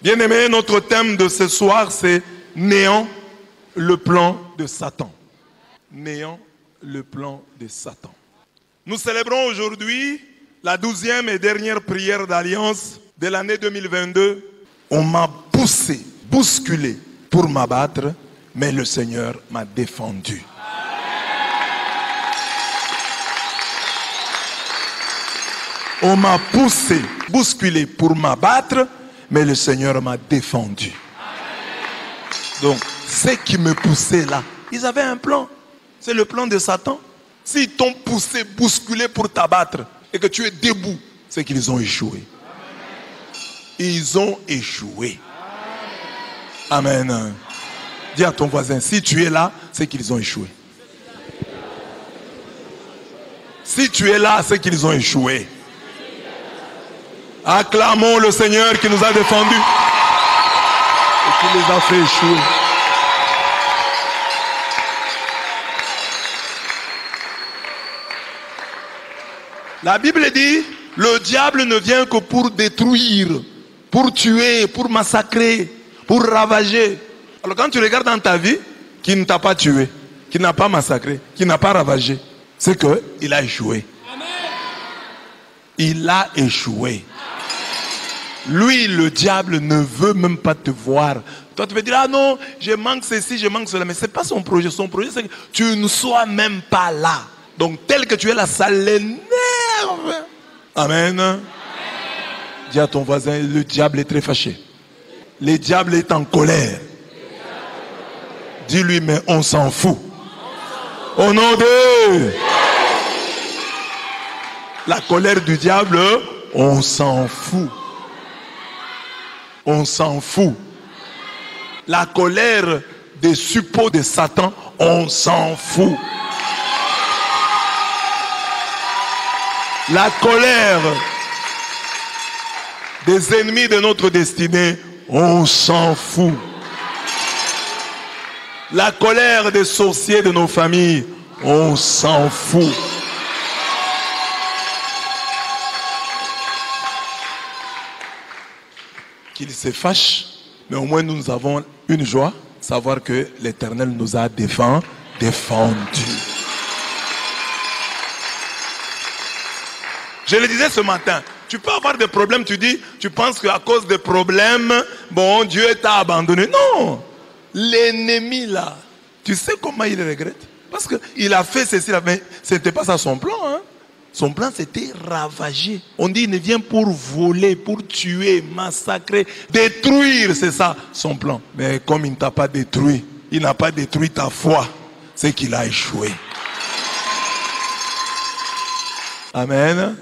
Bien-aimés, notre thème de ce soir, c'est néant le plan de Satan. Néant le plan de Satan. Nous célébrons aujourd'hui la 12e et dernière prière d'alliance de l'année 2022. On m'a poussé, bousculé pour m'abattre, mais le Seigneur m'a défendu. On m'a poussé, bousculé pour m'abattre, mais le Seigneur m'a défendu. Donc, ceux qui me poussaient là, ils avaient un plan. C'est le plan de Satan. S'ils t'ont poussé, bousculé pour t'abattre, et que tu es debout, c'est qu'ils ont échoué. Ils ont échoué. Amen. Dis à ton voisin, si tu es là, c'est qu'ils ont échoué. Si tu es là, c'est qu'ils ont échoué. Acclamons le Seigneur qui nous a défendus et qui les a fait échouer. La Bible dit, le diable ne vient que pour détruire, pour tuer, pour massacrer, pour ravager. Alors quand tu regardes dans ta vie, qui ne t'a pas tué, qui n'a pas massacré, qui n'a pas ravagé, c'est qu'il a échoué. Il a échoué. Lui, le diable, ne veut même pas te voir. Toi, tu veux dire, ah non, je manque ceci, je manque cela. Mais ce n'est pas son projet. Son projet, c'est que tu ne sois même pas là. Donc, tel que tu es là, ça l'énerve. Amen. Amen. Dis à ton voisin, le diable est très fâché. Le diable est en colère. Dis-lui, mais on s'en fout. Au nom de... La colère du diable, on s'en fout. On s'en fout. La colère des suppôts de Satan, on s'en fout. La colère des ennemis de notre destinée, on s'en fout. La colère des sorciers de nos familles, on s'en fout. Qu'ils se fâchent, mais au moins nous avons une joie, savoir que l'Éternel nous a défendus. Je le disais ce matin, tu peux avoir des problèmes, tu penses qu'à cause des problèmes, bon, Dieu t'a abandonné. Non, l'ennemi là, tu sais comment il regrette? Parce qu'il a fait ceci, mais ce n'était pas ça son plan, hein? Son plan, c'était ravager. On dit, il ne vient pour voler, pour tuer, massacrer, détruire, c'est ça son plan. Mais comme il ne t'a pas détruit, il n'a pas détruit ta foi, c'est qu'il a échoué. Amen.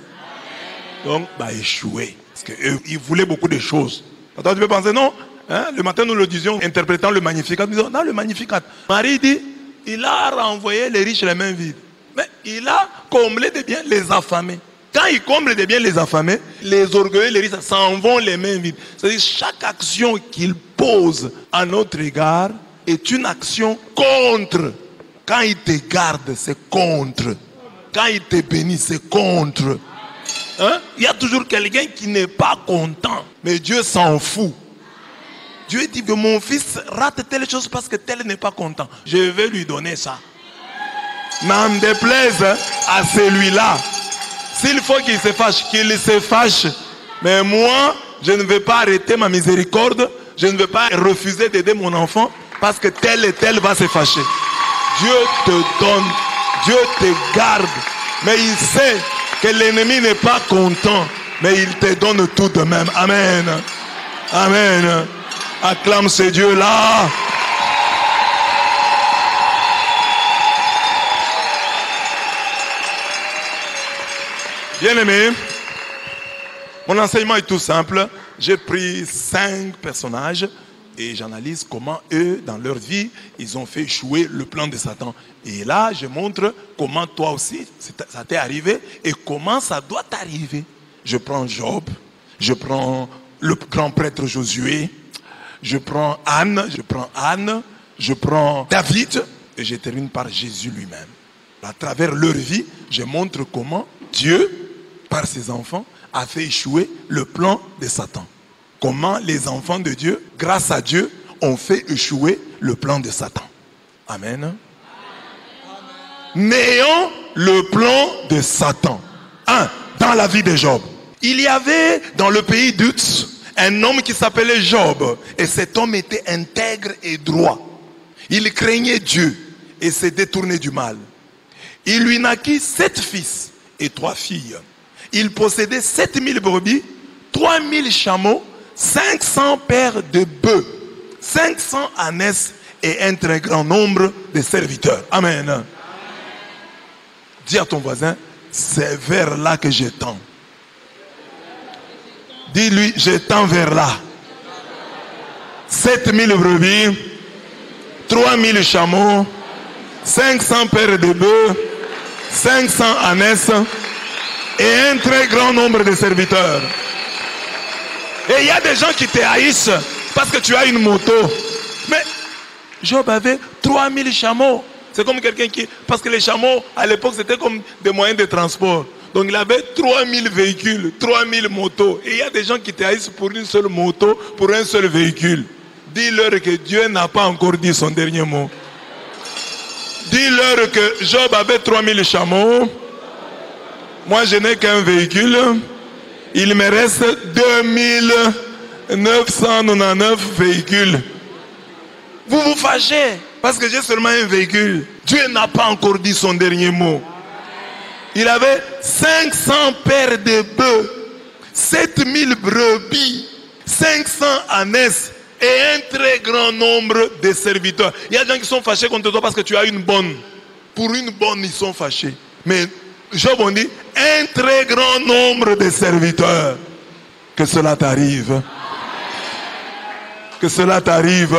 Donc, échoué. Parce qu'il voulait beaucoup de choses. Attends, tu peux penser, non, hein? Le matin, nous le disions, interprétant le Magnificat. Nous disons, non, le Magnificat. Marie dit, il a renvoyé les riches les mains vides. Mais il a comblé des biens les affamés. Quand il comble des biens les affamés, les orgueilleux, les riches s'en vont les mains vides. C'est-à-dire chaque action qu'il pose à notre égard est une action contre. Quand il te garde, c'est contre. Quand il te bénit, c'est contre. Hein? Il y a toujours quelqu'un qui n'est pas content. Mais Dieu s'en fout. Dieu dit que mon fils rate telle chose parce que tel n'est pas content. Je vais lui donner ça. N'en déplaise à celui-là. S'il faut qu'il se fâche, qu'il se fâche. Mais moi, je ne vais pas arrêter ma miséricorde. Je ne vais pas refuser d'aider mon enfant parce que tel et tel va se fâcher. Dieu te donne, Dieu te garde. Mais il sait que l'ennemi n'est pas content. Mais il te donne tout de même. Amen. Amen. Acclame ce Dieu-là. Bien-aimés, mon enseignement est tout simple. J'ai pris 5 personnages et j'analyse comment eux, dans leur vie, ils ont fait échouer le plan de Satan. Et là, je montre comment toi aussi, ça t'est arrivé et comment ça doit t'arriver. Je prends Job, je prends le grand prêtre Josué, je prends Anne, je prends David et je termine par Jésus lui-même. À travers leur vie, je montre comment Dieu, par ses enfants, a fait échouer le plan de Satan. comment les enfants de Dieu, grâce à Dieu, ont fait échouer le plan de Satan. Amen. N'ayons le plan de Satan. Dans la vie de Job. Il y avait dans le pays d'Uz un homme qui s'appelait Job. Et cet homme était intègre et droit. Il craignait Dieu et s'est détourné du mal. Il lui naquit 7 fils et 3 filles. Il possédait 7000 brebis, 3000 chameaux, 500 paires de bœufs, 500 ânesses et un très grand nombre de serviteurs. Amen. Dis à ton voisin, c'est vers là que je tends. Dis-lui, je tends vers là. 7000 brebis, 3000 chameaux, 500 paires de bœufs, 500 ânesses et un très grand nombre de serviteurs. Et il y a des gens qui te haïssent parce que tu as une moto. Mais Job avait 3000 chameaux. C'est comme quelqu'un qui... Parce que les chameaux, à l'époque, c'était comme des moyens de transport. Donc il avait 3000 véhicules, 3000 motos. Et il y a des gens qui te haïssent pour une seule moto, pour un seul véhicule. Dis-leur que Dieu n'a pas encore dit son dernier mot. Dis-leur que Job avait 3000 chameaux. Moi, je n'ai qu'un véhicule. Il me reste 2999 véhicules. Vous vous fâchez parce que j'ai seulement un véhicule. Dieu n'a pas encore dit son dernier mot. Il avait 500 paires de bœufs, 7000 brebis, 500 ânesses et un très grand nombre de serviteurs. Il y a des gens qui sont fâchés contre toi parce que tu as une bonne. Pour une bonne, ils sont fâchés. Mais Job, on dit, un très grand nombre de serviteurs. Que cela t'arrive. Que cela t'arrive.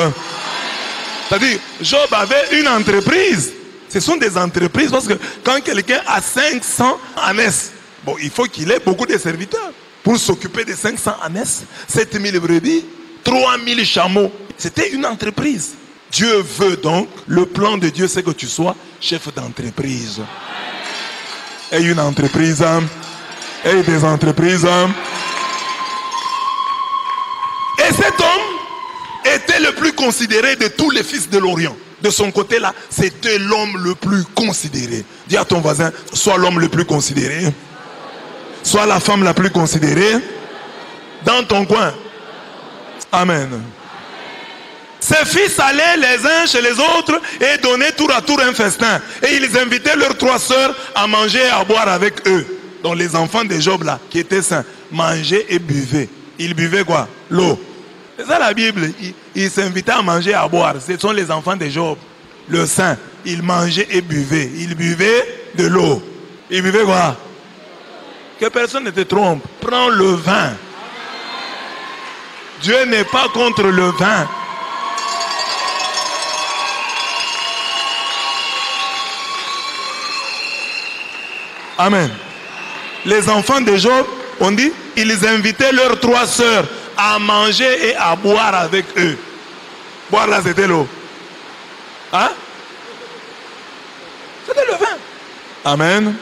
C'est-à-dire, Job avait une entreprise. Ce sont des entreprises parce que quand quelqu'un a 500 ânesses, bon, il faut qu'il ait beaucoup de serviteurs pour s'occuper des 500 ânesses, 7000 brebis, 3000 chameaux. C'était une entreprise. Dieu veut donc, le plan de Dieu, c'est que tu sois chef d'entreprise. Et une entreprise, et des entreprises. Et cet homme était le plus considéré de tous les fils de l'Orient. De son côté là, c'était l'homme le plus considéré. Dis à ton voisin, sois l'homme le plus considéré. Sois la femme la plus considérée dans ton coin. Amen. Ses fils allaient les uns chez les autres et donnaient tour à tour un festin. Et ils invitaient leurs 3 sœurs à manger et à boire avec eux. Donc les enfants de Job là, qui étaient saints, mangeaient et buvaient. Ils buvaient quoi? L'eau. C'est ça la Bible. Ils s'invitaient à manger et à boire. Ce sont les enfants de Job. Le saint. Ils mangeaient et buvaient. Ils buvaient de l'eau. Ils buvaient quoi? Que personne ne te trompe. Prends le vin. Dieu n'est pas contre le vin. Amen. Les enfants de Job, on dit, ils invitaient leurs 3 sœurs à manger et à boire avec eux. Boire là, c'était l'eau. Hein? C'était le vin. Amen.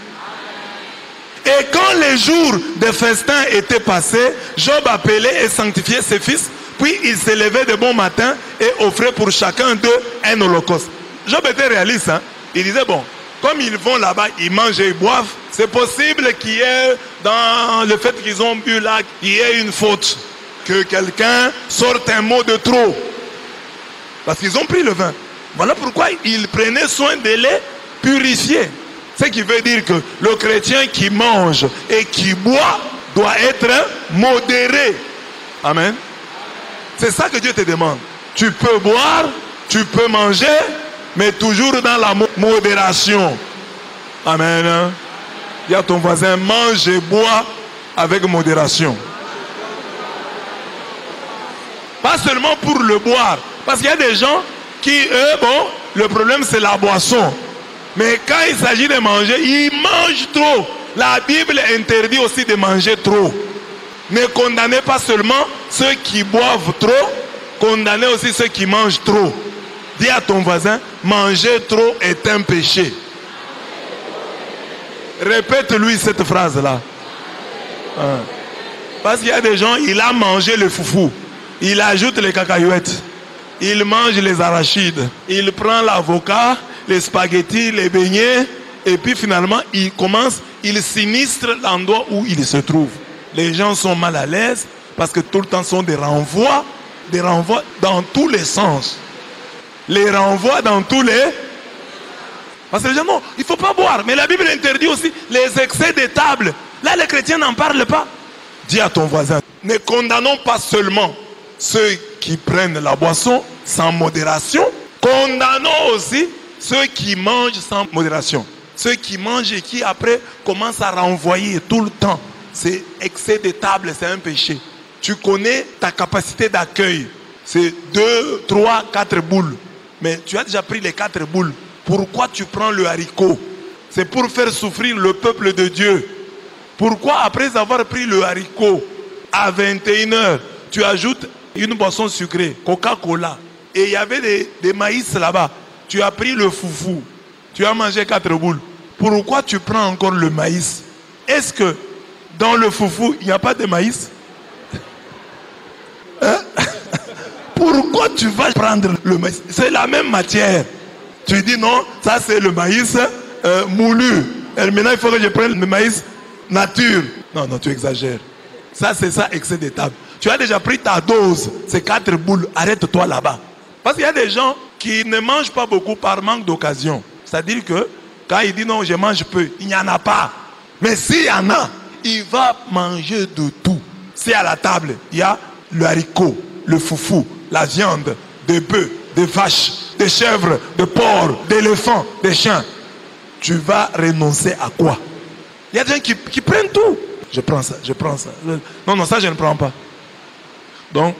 Et quand les jours de festin étaient passés, Job appelait et sanctifiait ses fils, puis il se levait de bon matin et offrait pour chacun d'eux un holocauste. Job était réaliste, hein? Il disait, bon, comme ils vont là-bas, ils mangent et ils boivent, c'est possible qu'il y ait, dans le fait qu'ils ont bu là, qu'il y ait une faute. Que quelqu'un sorte un mot de trop. Parce qu'ils ont pris le vin. Voilà pourquoi ils prenaient soin de les purifier. Ce qui veut dire que le chrétien qui mange et qui boit doit être modéré. Amen. C'est ça que Dieu te demande. Tu peux boire, tu peux manger, mais toujours dans la modération. Amen. Il y a ton voisin, mange et bois avec modération. Pas seulement pour le boire. Parce qu'il y a des gens qui, eux, bon, le problème c'est la boisson. Mais quand il s'agit de manger, ils mangent trop. La Bible interdit aussi de manger trop. Ne condamnez pas seulement ceux qui boivent trop, condamnez aussi ceux qui mangent trop. Dis à ton voisin, manger trop est un péché. Répète-lui cette phrase-là. Parce qu'il y a des gens, il a mangé le foufou. Il ajoute les cacahuètes. Il mange les arachides. Il prend l'avocat, les spaghettis, les beignets. Et puis finalement, il sinistre l'endroit où il se trouve. Les gens sont mal à l'aise parce que tout le temps sont des renvois dans tous les sens. Les renvois dans tous les... Parce que les gens, non, il ne faut pas boire. Mais la Bible interdit aussi les excès de table. Là, les chrétiens n'en parlent pas. Dis à ton voisin, ne condamnons pas seulement ceux qui prennent la boisson sans modération. Condamnons aussi ceux qui mangent sans modération. Ceux qui mangent et qui après commencent à renvoyer tout le temps. C'est excès de table, c'est un péché. Tu connais ta capacité d'accueil. C'est 2, 3, 4 boules. Mais tu as déjà pris les 4 boules. Pourquoi tu prends le haricot? C'est pour faire souffrir le peuple de Dieu. Pourquoi après avoir pris le haricot à 21h, tu ajoutes une boisson sucrée, Coca-Cola, et il y avait des maïs là-bas. Tu as pris le foufou. Tu as mangé 4 boules. Pourquoi tu prends encore le maïs? Est-ce que dans le foufou, il n'y a pas de maïs? Hein? Pourquoi tu vas prendre le maïs? C'est la même matière. Tu dis non, ça c'est le maïs moulu. Et maintenant, il faut que je prenne le maïs nature. Non, tu exagères. Ça, c'est ça, excès de table. Tu as déjà pris ta dose, c'est 4 boules. Arrête-toi là-bas. Parce qu'il y a des gens qui ne mangent pas beaucoup par manque d'occasion. C'est-à-dire que quand il dit non, je mange peu, il n'y en a pas. Mais s'il y en a, il va manger de tout. Si à la table, il y a le haricot, le foufou, la viande, des bœufs, des vaches, des chèvres, des porcs, d'éléphants, des chiens, tu vas renoncer à quoi? Il y a des gens qui prennent tout. Je prends ça. Non, ça je ne prends pas. Donc,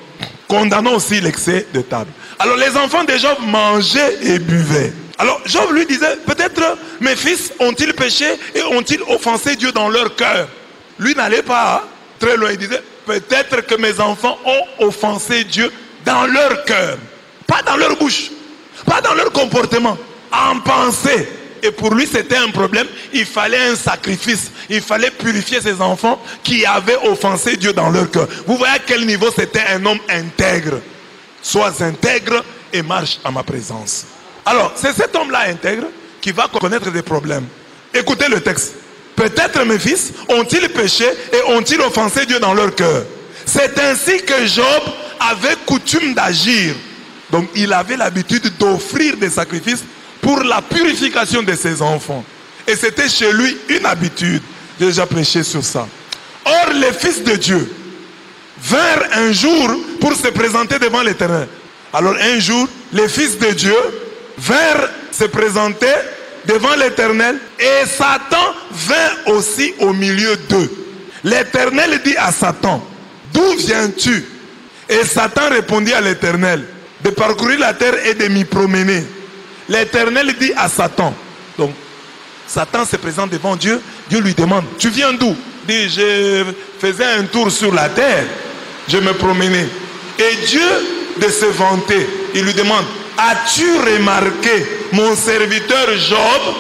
condamnons aussi l'excès de table. Alors les enfants de Job mangeaient et buvaient. Alors Job lui disait, peut-être mes fils ont-ils péché et ont-ils offensé Dieu dans leur cœur? Lui n'allait pas très loin, il disait, peut-être que mes enfants ont offensé Dieu dans leur cœur. Pas dans leur bouche, pas dans leur comportement, en pensée. Et pour lui c'était un problème, il fallait un sacrifice, il fallait purifier ses enfants qui avaient offensé Dieu dans leur cœur. Vous voyez à quel niveau c'était un homme intègre. Sois intègre et marche à ma présence. Alors c'est cet homme-là intègre qui va connaître des problèmes. Écoutez le texte. Peut-être mes fils ont-ils péché et ont-ils offensé Dieu dans leur cœur. C'est ainsi que Job avait coutume d'agir. Donc il avait l'habitude d'offrir des sacrifices pour la purification de ses enfants. Et c'était chez lui une habitude. J'ai déjà prêché sur ça. Or les fils de Dieu vinrent un jour pour se présenter devant l'Éternel. Alors un jour, les fils de Dieu vinrent se présenter devant l'Éternel et Satan vint aussi au milieu d'eux. L'Éternel dit à Satan, d'où viens-tu? Et Satan répondit à l'Éternel, de parcourir la terre et de m'y promener. L'Éternel dit à Satan, donc Satan se présente devant Dieu, Dieu lui demande, tu viens d'où? Il dit, je faisais un tour sur la terre, je me promenais. Et Dieu de se vanter, il lui demande, as-tu remarqué mon serviteur Job?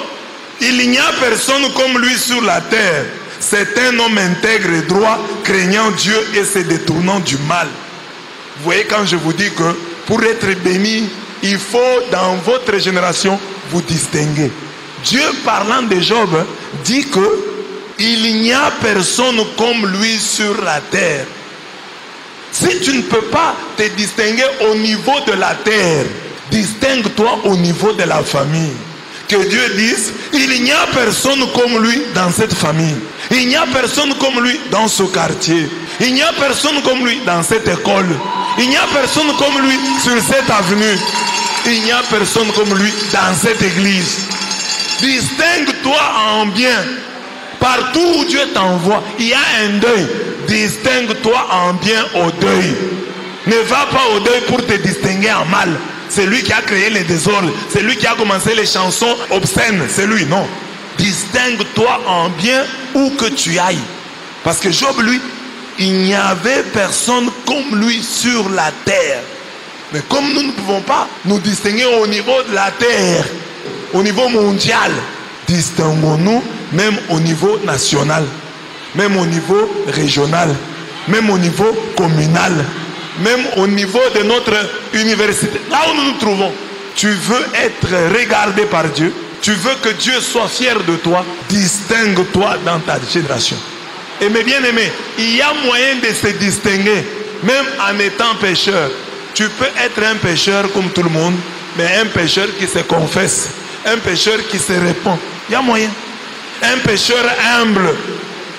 Il n'y a personne comme lui sur la terre. C'est un homme intègre et droit, craignant Dieu et se détournant du mal. Vous voyez quand je vous dis que pour être béni, il faut dans votre génération vous distinguer. Dieu parlant de Job dit que il n'y a personne comme lui sur la terre. Si tu ne peux pas te distinguer au niveau de la terre, distingue-toi au niveau de la famille. Que Dieu dise, il n'y a personne comme lui dans cette famille. Il n'y a personne comme lui dans ce quartier. Il n'y a personne comme lui dans cette école. Il n'y a personne comme lui sur cette avenue. Il n'y a personne comme lui dans cette église. Distingue-toi en bien. Partout où Dieu t'envoie, il y a un deuil. Distingue-toi en bien au deuil. Ne va pas au deuil pour te distinguer en mal. C'est lui qui a créé les désordres. C'est lui qui a commencé les chansons obscènes. C'est lui, non. Distingue-toi en bien où que tu ailles. Parce que Job, lui, il n'y avait personne comme lui sur la terre. Mais comme nous ne pouvons pas nous distinguer au niveau de la terre, au niveau mondial, distinguons-nous même au niveau national, même au niveau régional, même au niveau communal, même au niveau de notre université, là où nous nous trouvons. Tu veux être regardé par Dieu, tu veux que Dieu soit fier de toi, distingue-toi dans ta génération. Et mes bien-aimés, il y a moyen de se distinguer, même en étant pécheur. Tu peux être un pécheur comme tout le monde, mais un pécheur qui se confesse, un pécheur qui se répand. Il y a moyen. Un pécheur humble,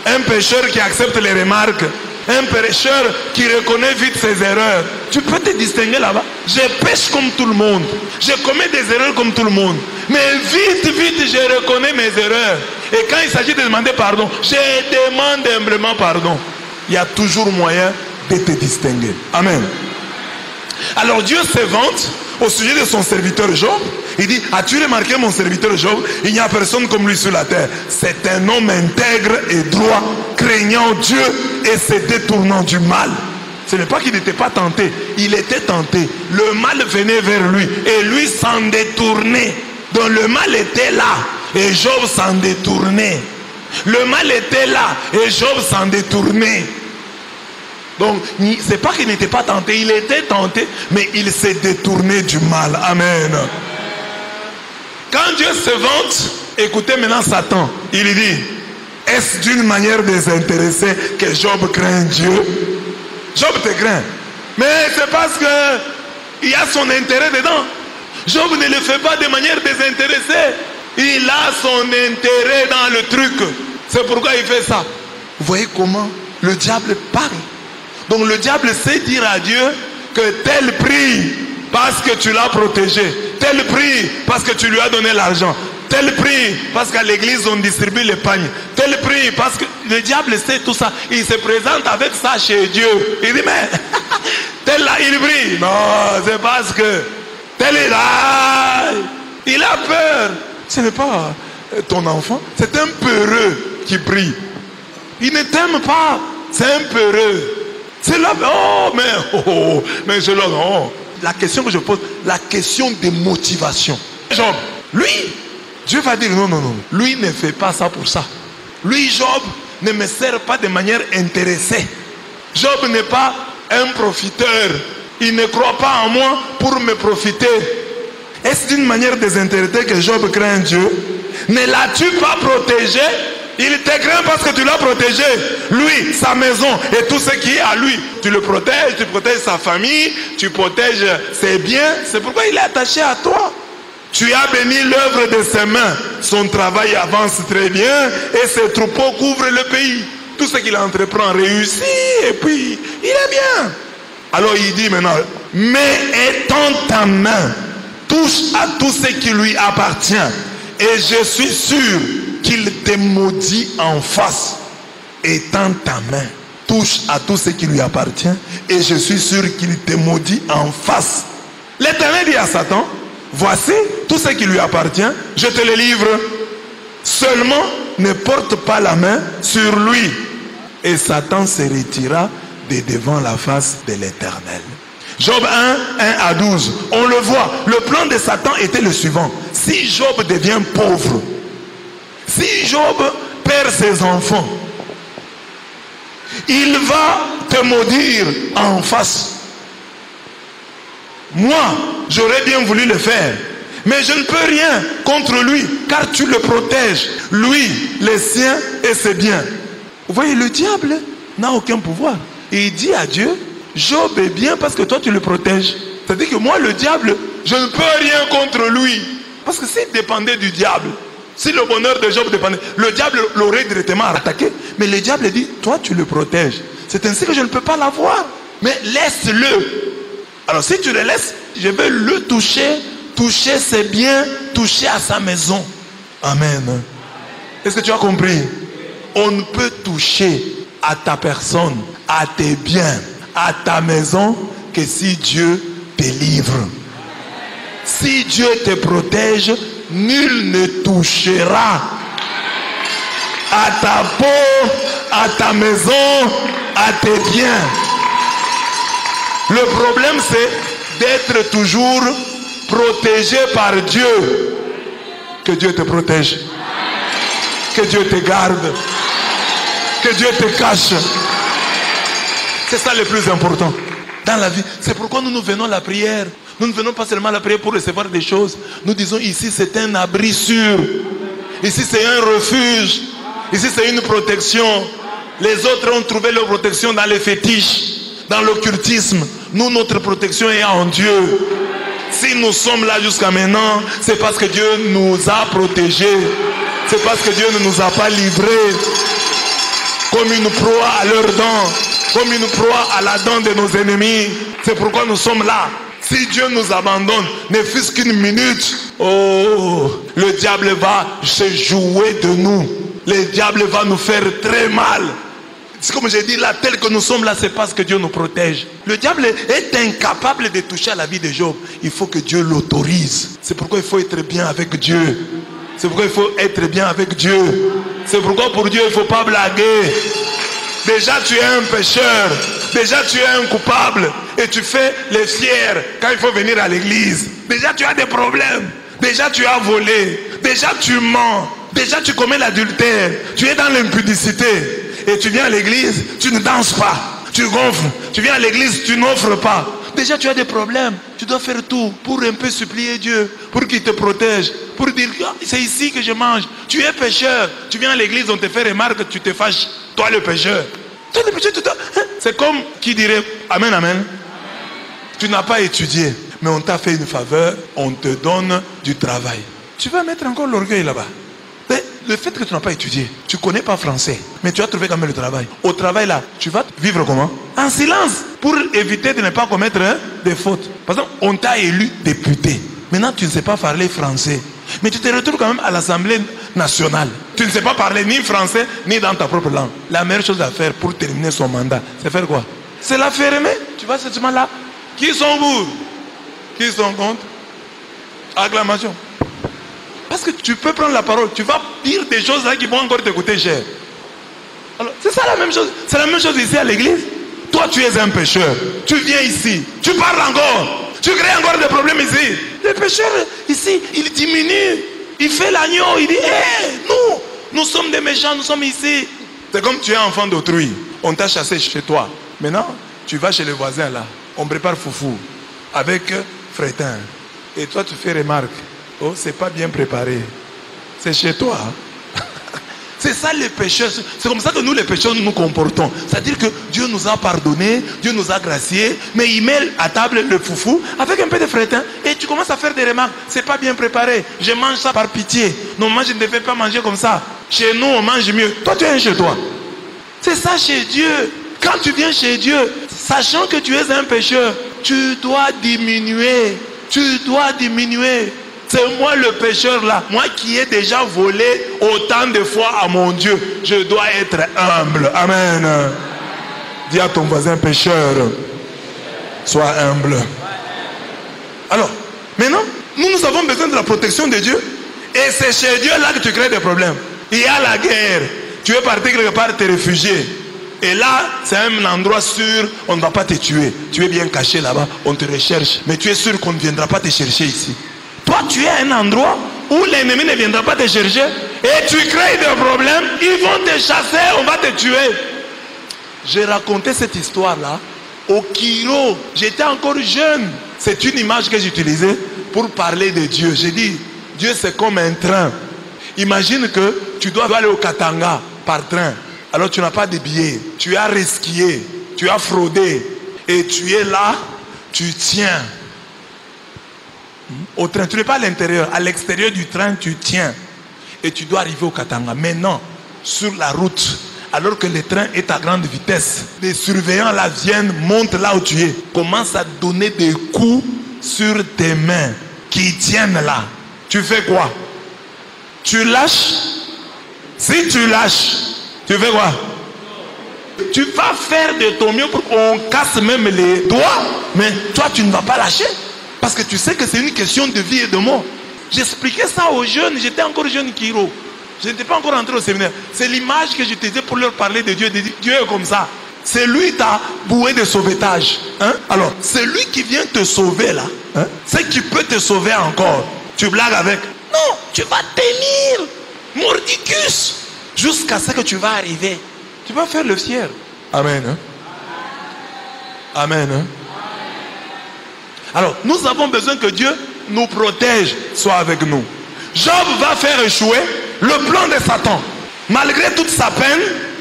un pécheur qui accepte les remarques, un pécheur qui reconnaît vite ses erreurs. Tu peux te distinguer là-bas. Je pêche comme tout le monde. Je commets des erreurs comme tout le monde. Mais vite, je reconnais mes erreurs. Et quand il s'agit de demander pardon, je demande humblement pardon. Il y a toujours moyen de te distinguer. Amen. Alors Dieu se vante au sujet de son serviteur Job. Il dit, as-tu remarqué mon serviteur Job? Il n'y a personne comme lui sur la terre. C'est un homme intègre et droit, craignant Dieu et se détournant du mal. Ce n'est pas qu'il n'était pas tenté, il était tenté. Le mal venait vers lui et lui s'en détournait. Donc le mal était là et Job s'en détournait. Le mal était là et Job s'en détournait. Donc, c'est pas qu'il n'était pas tenté, il était tenté, mais il s'est détourné du mal. Amen. Quand Dieu se vante, écoutez maintenant Satan, il dit, est-ce d'une manière désintéressée que Job craint Dieu? Job te craint, mais c'est parce qu'il y a son intérêt dedans. Job ne le fait pas de manière désintéressée, il a son intérêt dans le truc. C'est pourquoi il fait ça. Vous voyez comment le diable parle. Donc le diable sait dire à Dieu que tel prie parce que tu l'as protégé, tel prie parce que tu lui as donné l'argent, tel prie parce qu'à l'église on distribue les pagnes, tel prie parce que le diable sait tout ça. Il se présente avec ça chez Dieu. Il dit mais tel là il prie. Non, c'est parce que tel est là. Il a peur. Ce n'est pas ton enfant, c'est un peureux qui prie. Il ne t'aime pas, c'est un peureux. C'est là, mais c'est là, non. La question que je pose, la question de motivation. Job, lui, Dieu va dire non. Lui ne fait pas ça pour ça. Lui, Job, ne me sert pas de manière intéressée. Job n'est pas un profiteur. Il ne croit pas en moi pour me profiter. Est-ce d'une manière désintéressée que Job craint Dieu? Ne l'as-tu pas protégé? Il te craint parce que tu l'as protégé. Lui, sa maison et tout ce qui est à lui. Tu le protèges, tu protèges sa famille, tu protèges ses biens. C'est pourquoi il est attaché à toi. Tu as béni l'œuvre de ses mains. Son travail avance très bien et ses troupeaux couvrent le pays. Tout ce qu'il entreprend réussit et puis il est bien. Alors il dit maintenant, mais étends ta main, touche à tout ce qui lui appartient. Et je suis sûr qu'il te maudit en face. Étends ta main, touche à tout ce qui lui appartient, et je suis sûr qu'il te maudit en face. L'Éternel dit à Satan, voici tout ce qui lui appartient, je te le livre. Seulement, ne porte pas la main sur lui. Et Satan se retira de devant la face de l'Éternel. Job 1 à 12. On le voit, le plan de Satan était le suivant. Si Job devient pauvre, si Job perd ses enfants, il va te maudire en face. Moi, j'aurais bien voulu le faire, mais je ne peux rien contre lui, car tu le protèges, lui, les siens et ses biens. Vous voyez, le diable n'a aucun pouvoir. Et il dit à Dieu, Job est bien parce que toi tu le protèges. C'est-à-dire que moi, le diable, je ne peux rien contre lui. Parce que s'il dépendait du diable, si le bonheur de Job dépendait, le diable l'aurait directement attaqué. Mais le diable dit, toi tu le protèges. C'est ainsi que je ne peux pas l'avoir. Mais laisse-le. Alors si tu le laisses, je vais le toucher, toucher ses biens, toucher à sa maison. Amen. Est-ce que tu as compris? On ne peut toucher à ta personne, à tes biens, à ta maison, que si Dieu te livre. Si Dieu te protège, nul ne touchera à ta peau, à ta maison, à tes biens. Le problème, c'est d'être toujours protégé par Dieu. Que Dieu te protège. Que Dieu te garde. Que Dieu te cache. C'est ça le plus important dans la vie. C'est pourquoi nous venons à la prière. Nous ne venons pas seulement à la prière pour recevoir des choses. Nous disons ici c'est un abri sûr. Ici c'est un refuge. Ici c'est une protection. Les autres ont trouvé leur protection dans les fétiches, dans l'occultisme. Nous, notre protection est en Dieu. Si nous sommes là jusqu'à maintenant, c'est parce que Dieu nous a protégés. C'est parce que Dieu ne nous a pas livrés comme une proie à leurs dents, comme une proie à la dent de nos ennemis. C'est pourquoi nous sommes là. Si Dieu nous abandonne, ne fût-ce qu'une minute, oh, le diable va se jouer de nous. Le diable va nous faire très mal. C'est comme j'ai dit là, tel que nous sommes là, c'est parce que Dieu nous protège. Le diable est incapable de toucher à la vie de Job. Il faut que Dieu l'autorise. C'est pourquoi il faut être bien avec Dieu. C'est pourquoi il faut être bien avec Dieu. C'est pourquoi pour Dieu il ne faut pas blaguer. Déjà tu es un pécheur. Déjà tu es un coupable. Et tu fais les fiers quand il faut venir à l'église. Déjà tu as des problèmes. Déjà tu as volé. Déjà tu mens. Déjà tu commets l'adultère. Tu es dans l'impudicité. Et tu viens à l'église, tu ne danses pas. Tu gonfles. Tu viens à l'église, tu n'offres pas. Déjà tu as des problèmes. Tu dois faire tout pour un peu supplier Dieu. Pour qu'il te protège. Pour dire, oh, c'est ici que je mange. Tu es pécheur. Tu viens à l'église, on te fait remarque, tu te fâches. Toi le pécheur. Toi le pécheur, c'est comme qui dirait, amen, amen. Tu n'as pas étudié. Mais on t'a fait une faveur. On te donne du travail. Tu vas mettre encore l'orgueil là-bas. Le fait que tu n'as pas étudié, tu ne connais pas français, mais tu as trouvé quand même le travail. Au travail là, tu vas vivre comment? En silence, pour éviter de ne pas commettre des fautes. Par exemple, on t'a élu député. Maintenant, tu ne sais pas parler français. Mais tu te retrouves quand même à l'Assemblée nationale. Tu ne sais pas parler ni français, ni dans ta propre langue. La meilleure chose à faire pour terminer son mandat, c'est faire quoi? C'est la fermer. Tu vas seulement là. Qui sont vous? Qui sont contre? Acclamation. Parce que tu peux prendre la parole, tu vas dire des choses là qui vont encore te coûter cher. Alors, c'est ça la même chose. C'est la même chose ici à l'église. Toi, tu es un pécheur. Tu viens ici. Tu parles encore. Tu crées encore des problèmes ici. Le pécheur, ici, il diminue. Il fait l'agneau. Il dit, hé, nous sommes des méchants, nous sommes ici. C'est comme tu es enfant d'autrui. On t'a chassé chez toi. Maintenant, tu vas chez le voisin là. On prépare foufou avec frétin. Et toi, tu fais remarque. Oh, c'est pas bien préparé. C'est chez toi. C'est ça les pécheurs. C'est comme ça que nous les pécheurs nous nous comportons. C'est-à-dire que Dieu nous a pardonné, Dieu nous a gracié, mais il met à table le foufou avec un peu de frétin et tu commences à faire des remarques. C'est pas bien préparé. Je mange ça par pitié. Normalement, je ne devais pas manger comme ça. Chez nous, on mange mieux. Toi, tu es chez toi. C'est ça chez Dieu. Quand tu viens chez Dieu, sachant que tu es un pécheur, tu dois diminuer. Tu dois diminuer. C'est moi le pécheur là, moi qui ai déjà volé autant de fois à mon Dieu. Je dois être humble. Amen. Dis à ton voisin pécheur, sois humble. Alors, maintenant, nous avons besoin de la protection de Dieu. Et c'est chez Dieu là que tu crées des problèmes. Il y a la guerre. Tu es parti quelque part te réfugier. Et là, c'est un endroit sûr, on ne va pas te tuer. Tu es bien caché là-bas, on te recherche. Mais tu es sûr qu'on ne viendra pas te chercher ici. Toi, tu es à un endroit où l'ennemi ne viendra pas te chercher et tu crées des problèmes, ils vont te chasser, on va te tuer. J'ai raconté cette histoire-là au Kiro. J'étais encore jeune. C'est une image que j'utilisais pour parler de Dieu. J'ai dit, Dieu c'est comme un train. Imagine que tu dois aller au Katanga par train. Alors tu n'as pas de billets. Tu as risqué, tu as fraudé. Et tu es là, tu tiens. Au train, tu n'es pas à l'intérieur. À l'extérieur du train, tu tiens. Et tu dois arriver au Katanga. Maintenant, sur la route, alors que le train est à grande vitesse, les surveillants là viennent, montent là où tu es, commencent à donner des coups sur tes mains qui tiennent là. Tu fais quoi? Tu lâches? Si tu lâches, tu fais quoi? Tu vas faire de ton mieux pour qu'on casse même les doigts, mais toi tu ne vas pas lâcher. Parce que tu sais que c'est une question de vie et de mort. J'expliquais ça aux jeunes, j'étais encore jeune Kiro. Je n'étais pas encore entré au séminaire. C'est l'image que je te disais pour leur parler de Dieu. Dieu est comme ça. C'est lui ta bouée de sauvetage. Hein? Alors, c'est lui qui vient te sauver là. Hein? C'est qui peut te sauver encore. Tu blagues avec. Non, tu vas tenir. Mordicus. Jusqu'à ce que tu vas arriver. Tu vas faire le fier. Amen. Hein? Amen. Hein? Alors, nous avons besoin que Dieu nous protège, soit avec nous. Job va faire échouer le plan de Satan. Malgré toute sa peine,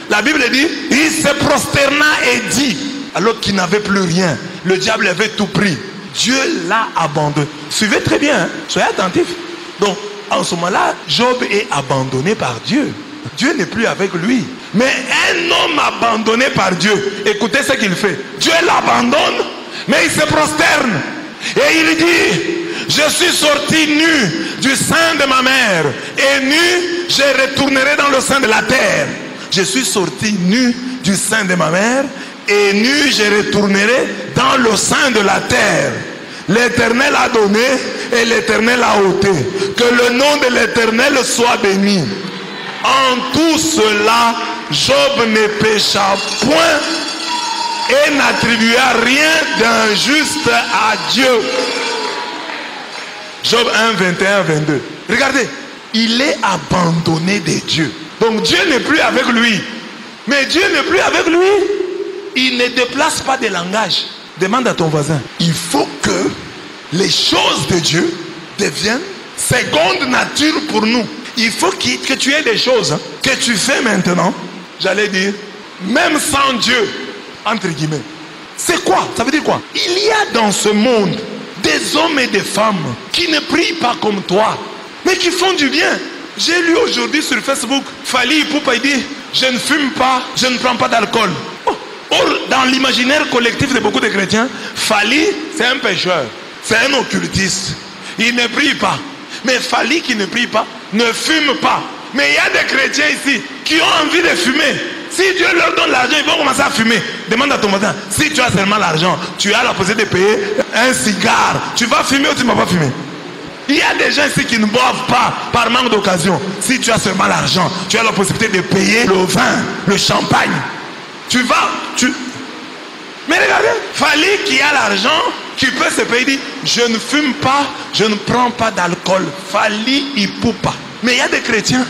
la Bible dit, il se prosterna et dit, alors qu'il n'avait plus rien, le diable avait tout pris. Dieu l'a abandonné. Suivez très bien, hein? Soyez attentifs. Donc, en ce moment-là, Job est abandonné par Dieu. Dieu n'est plus avec lui. Mais un homme abandonné par Dieu, écoutez ce qu'il fait. Dieu l'abandonne, mais il se prosterne. Et il dit, je suis sorti nu du sein de ma mère. Et nu, je retournerai dans le sein de la terre. Je suis sorti nu du sein de ma mère. Et nu, je retournerai dans le sein de la terre. L'Éternel a donné et l'Éternel a ôté. Que le nom de l'Éternel soit béni. En tout cela, Job ne pécha point et n'attribua rien d'injuste à Dieu. Job 1, 21, 22. Regardez, il est abandonné de Dieu. Donc Dieu n'est plus avec lui. Mais Dieu n'est plus avec lui. Il ne déplace pas de langage. Demande à ton voisin. Il faut que les choses de Dieu deviennent seconde nature pour nous. Il faut que tu aies des choses que tu fais maintenant. J'allais dire, même sans Dieu, entre guillemets. C'est quoi? Ça veut dire quoi? Il y a dans ce monde des hommes et des femmes qui ne prient pas comme toi, mais qui font du bien. J'ai lu aujourd'hui sur Facebook, Fally Ipupa, il dit, je ne fume pas, je ne prends pas d'alcool. Or, dans l'imaginaire collectif de beaucoup de chrétiens, Fally, c'est un pécheur, c'est un occultiste. Il ne prie pas. Mais Fally qui ne prie pas, ne fume pas. Mais il y a des chrétiens ici qui ont envie de fumer. Si Dieu leur donne l'argent, ils vont commencer à fumer. Demande à ton voisin, si tu as seulement l'argent, tu as la possibilité de payer un cigare. Tu vas fumer ou tu ne vas pas fumer? Il y a des gens ici qui ne boivent pas par manque d'occasion. Si tu as seulement l'argent, tu as la possibilité de payer le vin, le champagne. Tu vas, Mais regardez, Fally qui a l'argent, qui peut se payer, dit, je ne fume pas, je ne prends pas d'alcool. Fally Ipupa. Mais il y a des chrétiens,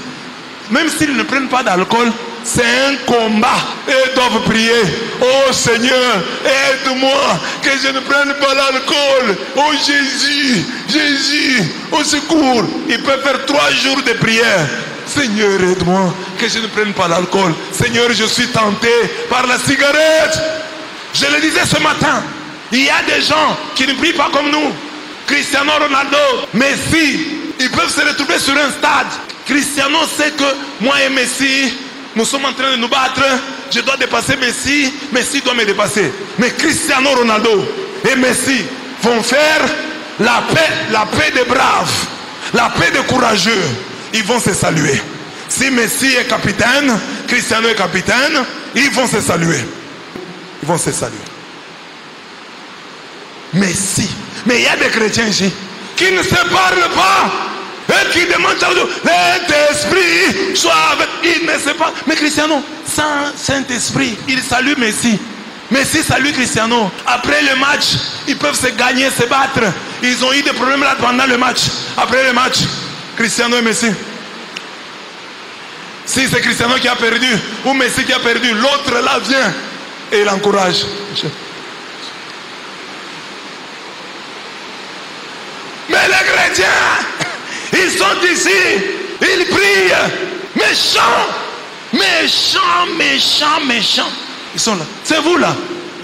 même s'ils ne prennent pas d'alcool, c'est un combat. Et ils doivent prier. Oh Seigneur, aide-moi que je ne prenne pas l'alcool. Oh Jésus, Jésus, au secours. Ils peuvent faire 3 jours de prière. Seigneur, aide-moi que je ne prenne pas l'alcool. Seigneur, je suis tenté par la cigarette. Je le disais ce matin. Il y a des gens qui ne prient pas comme nous. Cristiano Ronaldo, Messi, ils peuvent se retrouver sur un stade. Cristiano sait que moi et Messi, nous sommes en train de nous battre. Je dois dépasser Messi, Messi doit me dépasser. Mais Cristiano Ronaldo et Messi vont faire la paix des braves, la paix des courageux. Ils vont se saluer. Si Messi est capitaine, Cristiano est capitaine, ils vont se saluer. Ils vont se saluer. Messi. Mais il y a des chrétiens ici qui ne se parlent pas. Et qui demandent à Dieu, Saint-Esprit, soit avec. Ils ne se parlent. Mais Cristiano, sans Saint-Esprit, il salue Messi. Messi salue Cristiano. Après le match, ils peuvent se gagner, se battre. Ils ont eu des problèmes là pendant le match. Après le match, Cristiano et Messi. Si c'est Cristiano qui a perdu ou Messi qui a perdu, l'autre là vient et il encourage. Mais les chrétiens, ils sont ici, ils prient, méchants, méchants, méchants, méchants. Ils sont là. C'est vous là.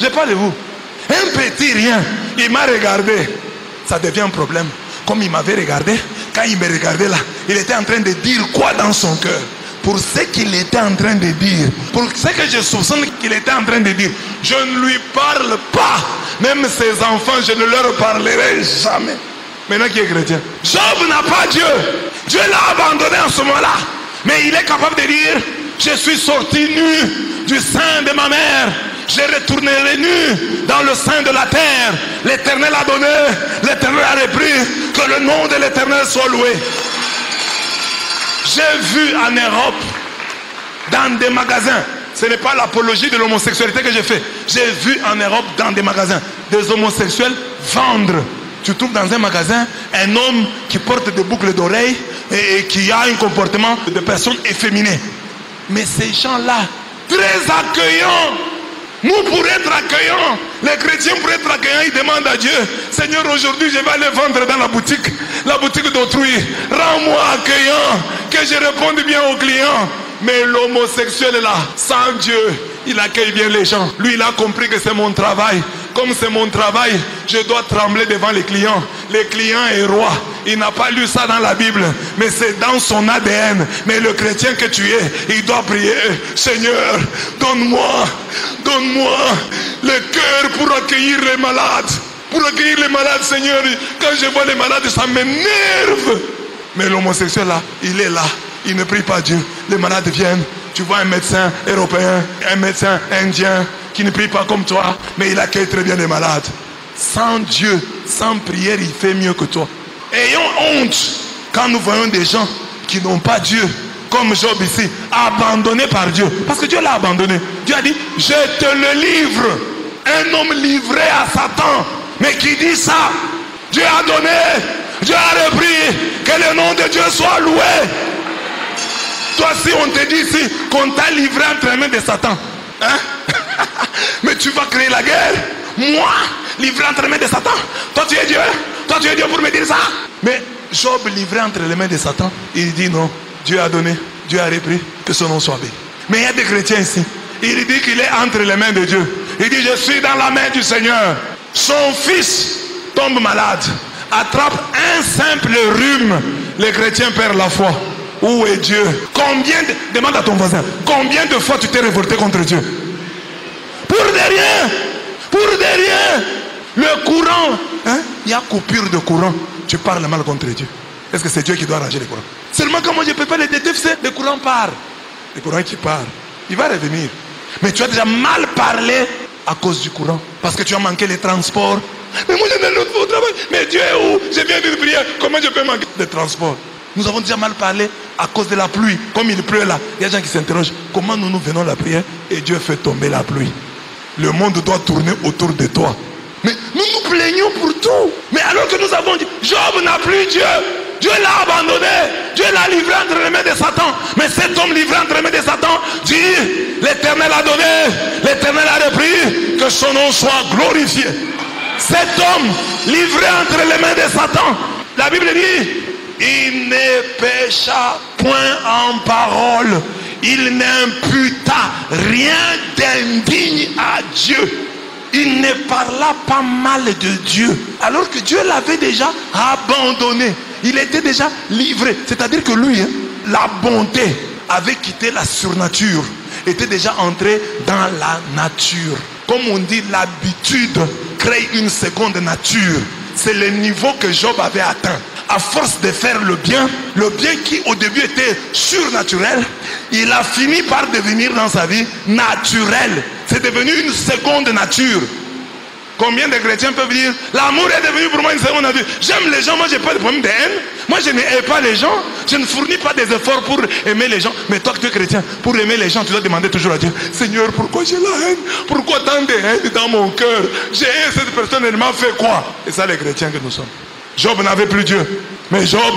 Je parle de vous. Un petit rien, il m'a regardé. Ça devient un problème. Comme il m'avait regardé, quand il me regardait là, il était en train de dire quoi dans son cœur? Pour ce qu'il était en train de dire, pour ce que je soupçonne qu'il était en train de dire, je ne lui parle pas. Même ses enfants, je ne leur parlerai jamais. Maintenant qui est chrétien, Job n'a pas Dieu. Dieu l'a abandonné en ce moment-là. Mais il est capable de dire, je suis sorti nu du sein de ma mère. Je retournerai nu dans le sein de la terre. L'Éternel a donné, l'Éternel a repris. Que le nom de l'Éternel soit loué. J'ai vu en Europe, dans des magasins, ce n'est pas l'apologie de l'homosexualité que j'ai fait. J'ai vu en Europe, dans des magasins, des homosexuels vendre. Tu trouves dans un magasin un homme qui porte des boucles d'oreilles et qui a un comportement de personne efféminée. Mais ces gens-là, très accueillants, Nous, pour être accueillants, les chrétiens pour être accueillants, ils demandent à Dieu, Seigneur, aujourd'hui je vais aller vendre dans la boutique d'autrui. Rends-moi accueillant, que je réponde bien aux clients. Mais l'homosexuel est là, sans Dieu, il accueille bien les gens. Lui, il a compris que c'est mon travail. Comme c'est mon travail, je dois trembler devant les clients. Les clients est roi. Il n'a pas lu ça dans la Bible, mais c'est dans son ADN. Mais le chrétien que tu es, il doit prier. Seigneur, donne-moi le cœur pour accueillir les malades. Pour accueillir les malades, Seigneur. Quand je vois les malades, ça m'énerve. Mais l'homosexuel là, il est là. Il ne prie pas Dieu. Les malades viennent. Tu vois un médecin européen, un médecin indien qui ne prie pas comme toi, mais il accueille très bien les malades. Sans Dieu, sans prière, il fait mieux que toi. Ayons honte quand nous voyons des gens qui n'ont pas Dieu, comme Job ici, abandonné par Dieu. Parce que Dieu l'a abandonné. Dieu a dit, je te le livre. Un homme livré à Satan. Mais qui dit ça? Dieu a donné, Dieu a repris. Que le nom de Dieu soit loué. Toi, si on te dit ici qu'on t'a livré entre les mains de Satan, hein? Mais tu vas créer la guerre. Moi, livré entre les mains de Satan. Toi, tu es Dieu. Toi, tu es Dieu pour me dire ça. Mais Job, livré entre les mains de Satan, il dit non. Dieu a donné, Dieu a repris, que son nom soit béni. Mais il y a des chrétiens ici. Il dit qu'il est entre les mains de Dieu. Il dit, je suis dans la main du Seigneur. Son fils tombe malade, attrape un simple rhume. Les chrétiens perdent la foi. Où est Dieu? Demande à ton voisin, combien de fois tu t'es révolté contre Dieu? Pour de rien. Pour de rien. Le courant, hein? Il y a coupure de courant. Tu parles mal contre Dieu. Est-ce que c'est Dieu qui doit arranger les courants? Seulement quand moi je ne peux pas les détecter, le courant part. Le courant qui part, il va revenir. Mais tu as déjà mal parlé à cause du courant. Parce que tu as manqué les transports. Mais moi je n'ai pas au travail. Mais Dieu est où? Je viens de prier. Comment je peux manquer de transport? Nous avons déjà mal parlé à cause de la pluie. Comme il pleut là, il y a des gens qui s'interrogent. Comment nous venons à la prière et Dieu fait tomber la pluie? Le monde doit tourner autour de toi. Mais nous nous plaignons pour tout. Mais alors que nous avons dit, Job n'a plus Dieu. Dieu l'a abandonné. Dieu l'a livré entre les mains de Satan. Mais cet homme livré entre les mains de Satan dit, l'Éternel a donné, l'Éternel a repris, que son nom soit glorifié. Cet homme livré entre les mains de Satan, la Bible dit, il ne pécha point en parole. Il n'imputa rien d'indigne à Dieu. Il ne parla pas mal de Dieu. Alors que Dieu l'avait déjà abandonné. Il était déjà livré. C'est-à-dire que lui, la bonté avait quitté la surnature. Était déjà entré dans la nature. Comme on dit, l'habitude crée une seconde nature. C'est le niveau que Job avait atteint. À force de faire le bien qui au début était surnaturel, il a fini par devenir dans sa vie naturel. C'est devenu une seconde nature. Combien de chrétiens peuvent dire, l'amour est devenu pour moi une seconde nature. J'aime les gens, moi j'ai pas de problème de haine. Moi je n'aime pas les gens, je ne fournis pas des efforts pour aimer les gens. Mais toi que tu es chrétien, pour aimer les gens, tu dois demander toujours à Dieu, Seigneur, pourquoi j'ai la haine? Pourquoi tant de haine dans mon cœur? J'ai haine cette personne, elle m'a fait quoi? Et ça les chrétiens que nous sommes. Job n'avait plus Dieu, mais Job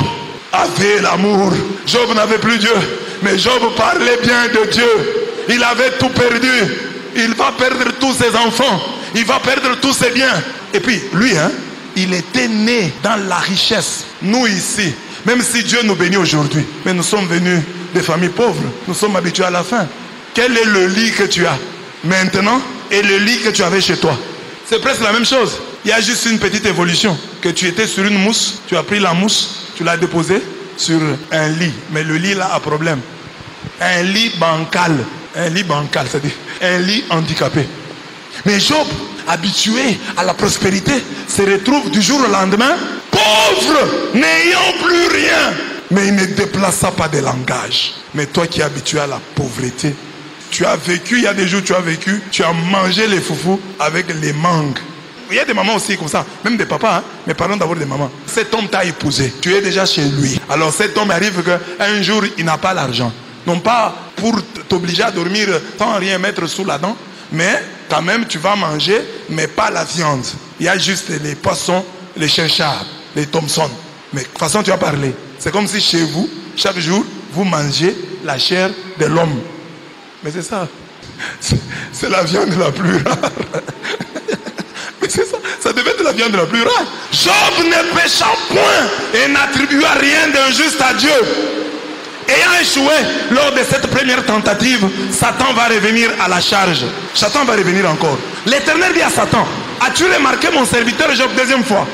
avait l'amour. Job n'avait plus Dieu, mais Job parlait bien de Dieu. Il avait tout perdu. Il va perdre tous ses enfants. Il va perdre tous ses biens. Et puis, lui, il était né dans la richesse. Nous ici, même si Dieu nous bénit aujourd'hui, mais nous sommes venus des familles pauvres. Nous sommes habitués à la faim. Quel est le lit que tu as maintenant et le lit que tu avais chez toi? C'est presque la même chose. Il y a juste une petite évolution. Que tu étais sur une mousse, tu as pris la mousse, tu l'as déposée sur un lit. Mais le lit là a problème. Un lit bancal. Un lit bancal, c'est-à-dire un lit handicapé. Mais Job, habitué à la prospérité, se retrouve du jour au lendemain pauvre, n'ayant plus rien. Mais il ne déplaça pas de langage. Mais toi qui es habitué à la pauvreté, tu as vécu, il y a des jours tu as vécu, tu as mangé les foufous avec les mangues. Il y a des mamans aussi comme ça, même des papas, mais parlons d'abord des mamans. Cet homme t'a épousé, tu es déjà chez lui. Alors cet homme arrive qu'un jour il n'a pas l'argent. Non pas pour t'obliger à dormir sans rien mettre sous la dent, mais quand même tu vas manger, mais pas la viande. Il y a juste les poissons, les chinchards, les Thompson. Mais de toute façon tu vas parler. C'est comme si chez vous, chaque jour, vous mangez la chair de l'homme. Mais c'est ça. C'est la viande la plus rare. Mais c'est ça. Ça devait être la viande la plus rare. Job ne pécha point et n'attribua rien d'injuste à Dieu. Ayant échoué lors de cette première tentative, Satan va revenir à la charge. Satan va revenir encore. L'Éternel dit à Satan, as-tu remarqué mon serviteur Job deuxième fois?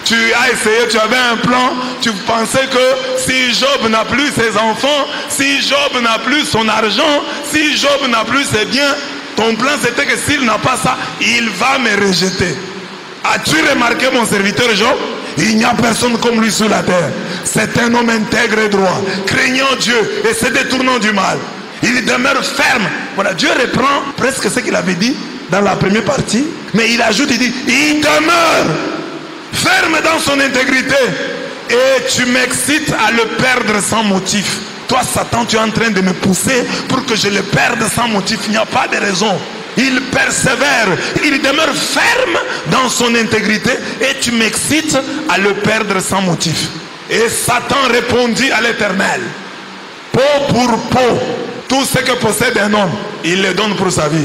Tu as essayé, tu avais un plan, tu pensais que si Job n'a plus ses enfants, si Job n'a plus son argent, si Job n'a plus ses biens, ton plan c'était que s'il n'a pas ça, il va me rejeter. As-tu remarqué mon serviteur Job? Il n'y a personne comme lui sur la terre. C'est un homme intègre et droit, craignant Dieu et se détournant du mal. Il demeure ferme. Voilà, Dieu reprend presque ce qu'il avait dit dans la première partie, mais il ajoute, il dit, il demeure ferme dans son intégrité. Et tu m'excites à le perdre sans motif. Toi, Satan, tu es en train de me pousser pour que je le perde sans motif. Il n'y a pas de raison. Il persévère, il demeure ferme dans son intégrité et tu m'excites à le perdre sans motif. Et Satan répondit à l'Éternel, peau pour peau, tout ce que possède un homme, il le donne pour sa vie.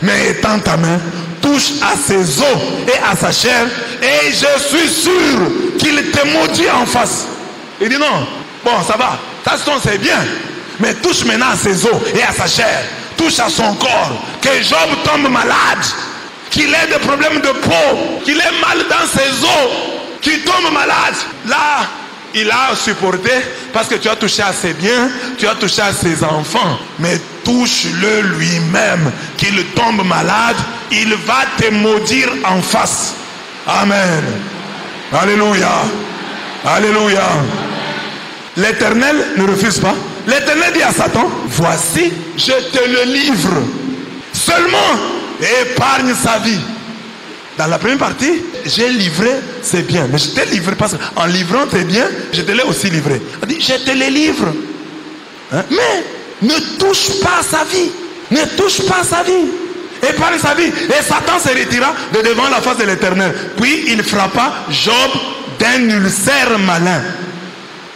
Mais étends ta main, touche à ses os et à sa chair, et je suis sûr qu'il te maudit en face. Il dit non, bon ça va, ta c'est bien, mais touche maintenant à ses os et à sa chair. Touche à son corps, que Job tombe malade, qu'il ait des problèmes de peau, qu'il ait mal dans ses os, qu'il tombe malade. Là, il a supporté parce que tu as touché à ses biens, tu as touché à ses enfants. Mais touche-le lui-même, qu'il tombe malade, il va te maudire en face. Amen. Alléluia. Alléluia. L'Éternel ne refuse pas. L'Éternel dit à Satan, voici, je te le livre. Seulement, épargne sa vie. Dans la première partie, j'ai livré ses biens. Mais je t'ai livré parce qu'en livrant tes biens, je te l'ai aussi livré. Il dit, je te les livre. Hein? Mais ne touche pas à sa vie. Ne touche pas à sa vie. Épargne sa vie. Et Satan se retira de devant la face de l'Éternel. Puis il frappa Job d'un ulcère malin,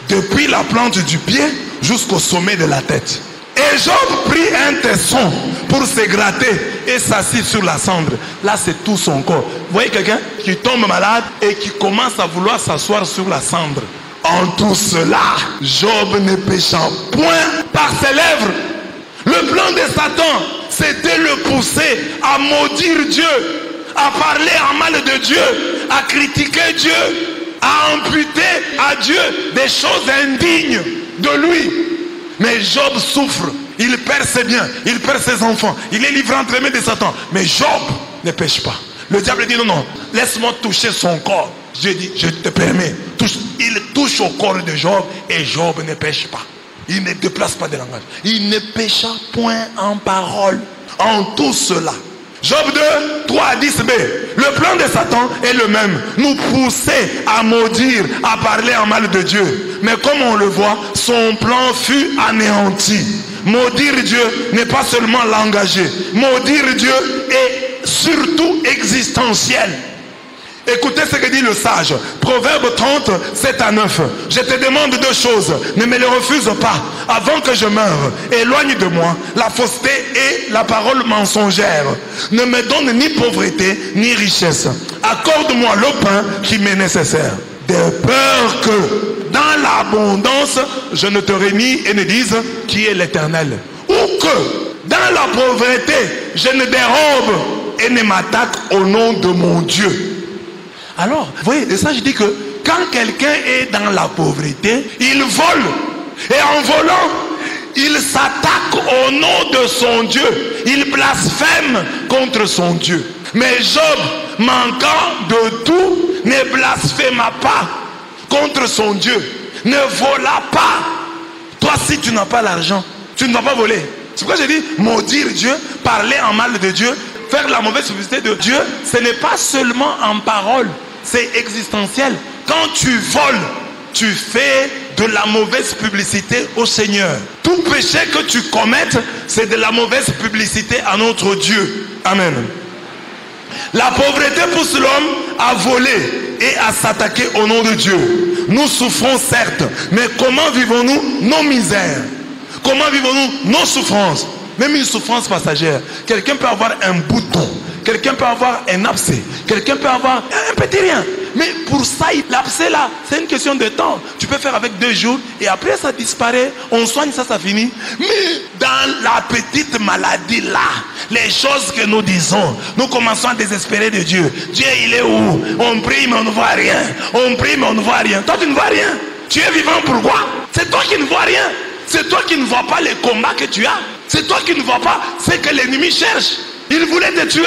depuis la plante du pied jusqu'au sommet de la tête. Et Job prit un tesson pour se gratter et s'assit sur la cendre. Là, c'est tout son corps. Vous voyez quelqu'un qui tombe malade et qui commence à vouloir s'asseoir sur la cendre. En tout cela, Job ne pécha point par ses lèvres. Le plan de Satan, c'était le pousser à maudire Dieu, à parler en mal de Dieu, à critiquer Dieu, à imputer à Dieu des choses indignes de lui. Mais Job souffre, il perd ses biens, il perd ses enfants, il est livré entre les mains de Satan. Mais Job ne pêche pas. Le diable dit non, non, laisse-moi toucher son corps. Dieu dit, je te permets. Il touche au corps de Job et Job ne pêche pas. Il ne déplace pas de langage. Il ne pécha point en parole. En tout cela. Job 2, 3 à 10b. Le plan de Satan est le même. Nous pousser à maudire, à parler en mal de Dieu. Mais comme on le voit, son plan fut anéanti. Maudire Dieu n'est pas seulement l'engager. Maudire Dieu est surtout existentiel. Écoutez ce que dit le sage. Proverbe 30, 7 à 9. Je te demande deux choses. Ne me les refuse pas. Avant que je meure, éloigne de moi la fausseté et la parole mensongère. Ne me donne ni pauvreté, ni richesse. Accorde-moi le pain qui m'est nécessaire. De peur que, dans l'abondance, je ne te renie et ne dise qui est l'Éternel. Ou que, dans la pauvreté, je ne dérobe et ne m'attaque au nom de mon Dieu. Alors, vous voyez, le sage dit que quand quelqu'un est dans la pauvreté, il vole. Et en volant, il s'attaque au nom de son Dieu. Il blasphème contre son Dieu. Mais Job, manquant de tout, ne blasphéma pas contre son Dieu. Ne vola pas. Toi, si tu n'as pas l'argent, tu ne vas pas voler. C'est pourquoi j'ai dit maudire Dieu, parler en mal de Dieu, faire la mauvaise publicité de Dieu. Ce n'est pas seulement en parole, c'est existentiel. Quand tu voles, tu fais de la mauvaise publicité au Seigneur. Tout péché que tu commettes, c'est de la mauvaise publicité à notre Dieu. Amen. La pauvreté pousse l'homme à voler et à s'attaquer au nom de Dieu. Nous souffrons certes, mais comment vivons-nous nos misères? Comment vivons-nous nos souffrances? même une souffrance passagère. Quelqu'un peut avoir un bouton, quelqu'un peut avoir un abcès, quelqu'un peut avoir un petit rien. Mais pour ça, l'abcès là, c'est une question de temps. Tu peux faire avec 2 jours et après ça disparaît. On soigne ça, ça finit. Mais dans la petite maladie là, les choses que nous disons, nous commençons à désespérer de Dieu. Dieu, il est où? On prie mais on ne voit rien. On prie mais on ne voit rien. Toi, tu ne vois rien. Tu es vivant pourquoi? C'est toi qui ne vois rien. C'est toi qui ne vois pas les combats que tu as. C'est toi qui ne vois pas ce que l'ennemi cherche. Il voulait te tuer.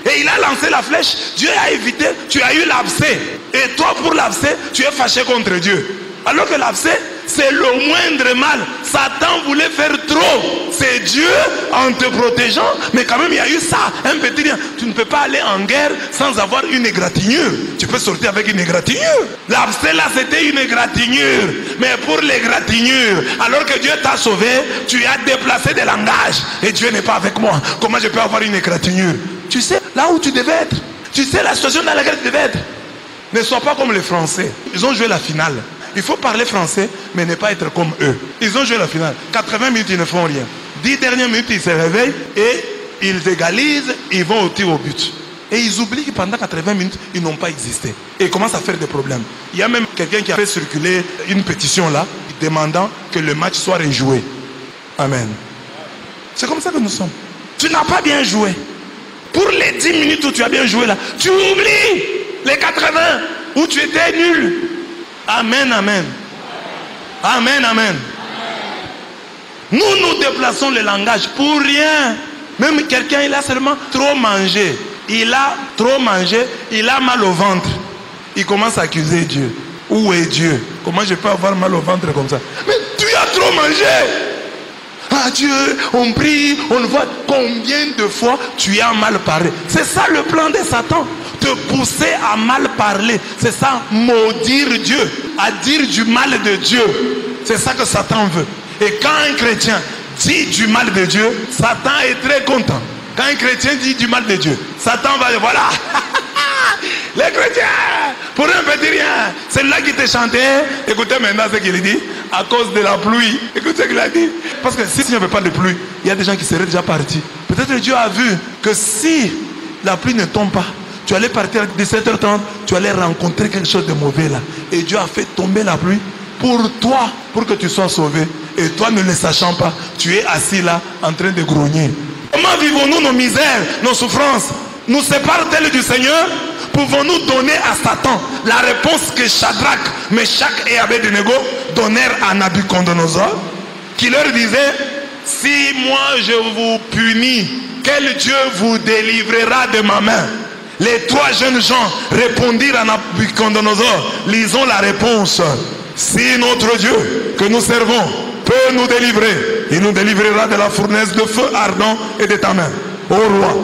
Et il a lancé la flèche. Dieu a évité. Tu as eu l'abcès. Et toi, pour l'abcès, tu es fâché contre Dieu. Alors que l'abcès, c'est le moindre mal. Satan voulait faire trop. C'est Dieu en te protégeant. Mais quand même, il y a eu ça. Un petit rien. Tu ne peux pas aller en guerre sans avoir une égratignure. Tu peux sortir avec une égratignure. L'abcès là, c'était une égratignure. Mais pour l'égratignure, alors que Dieu t'a sauvé, tu as déplacé des langages. Et Dieu n'est pas avec moi. Comment je peux avoir une égratignure? Tu sais là où tu devais être. Tu sais la situation dans laquelle tu devais être. Ne sois pas comme les Français. Ils ont joué la finale. Il faut parler français, mais ne pas être comme eux. Ils ont joué la finale. 80 minutes, ils ne font rien. 10 dernières minutes, ils se réveillent et ils égalisent, ils vont au tir au but. Et ils oublient que pendant 80 minutes, ils n'ont pas existé. Et ils commencent à faire des problèmes. Il y a même quelqu'un qui a fait circuler une pétition là, demandant que le match soit rejoué. Amen. C'est comme ça que nous sommes. Tu n'as pas bien joué. Pour les 10 minutes où tu as bien joué là, tu oublies les 80 où tu étais nul. Amen, amen. Amen, amen. Nous nous déplaçons le langage pour rien. Même quelqu'un, il a seulement trop mangé. Il a trop mangé, il a mal au ventre. Il commence à accuser Dieu. Où est Dieu? Comment je peux avoir mal au ventre comme ça? Mais tu as trop mangé. Ah Dieu, on prie, on voit combien de fois tu as mal parlé. C'est ça le plan de Satan. Te pousser à mal parler. C'est ça, maudire Dieu. À dire du mal de Dieu. C'est ça que Satan veut. Et quand un chrétien dit du mal de Dieu, Satan est très content. Quand un chrétien dit du mal de Dieu, Satan va dire, voilà. Les chrétiens, pour un petit rien, c'est là qui te chantait. Écoutez maintenant ce qu'il dit. À cause de la pluie. Écoutez ce qu'il a dit. Parce que si il n'y avait pas de pluie, il y a des gens qui seraient déjà partis. Peut-être Dieu a vu que si la pluie ne tombe pas, tu allais partir à 17h30, tu allais rencontrer quelque chose de mauvais là. Et Dieu a fait tomber la pluie pour toi, pour que tu sois sauvé. Et toi, ne le sachant pas, tu es assis là en train de grogner. Comment vivons-nous nos misères, nos souffrances? Nous séparent-elles du Seigneur? Pouvons-nous donner à Satan la réponse que Shadrach, Meshach et Abednego donnèrent à Nabucodonosor, qui leur disait, si moi je vous punis, quel Dieu vous délivrera de ma main? Les 3 jeunes gens répondirent à Nabucodonosor. Lisons la réponse. Si notre Dieu que nous servons peut nous délivrer, il nous délivrera de la fournaise de feu ardent et de ta main, ô roi.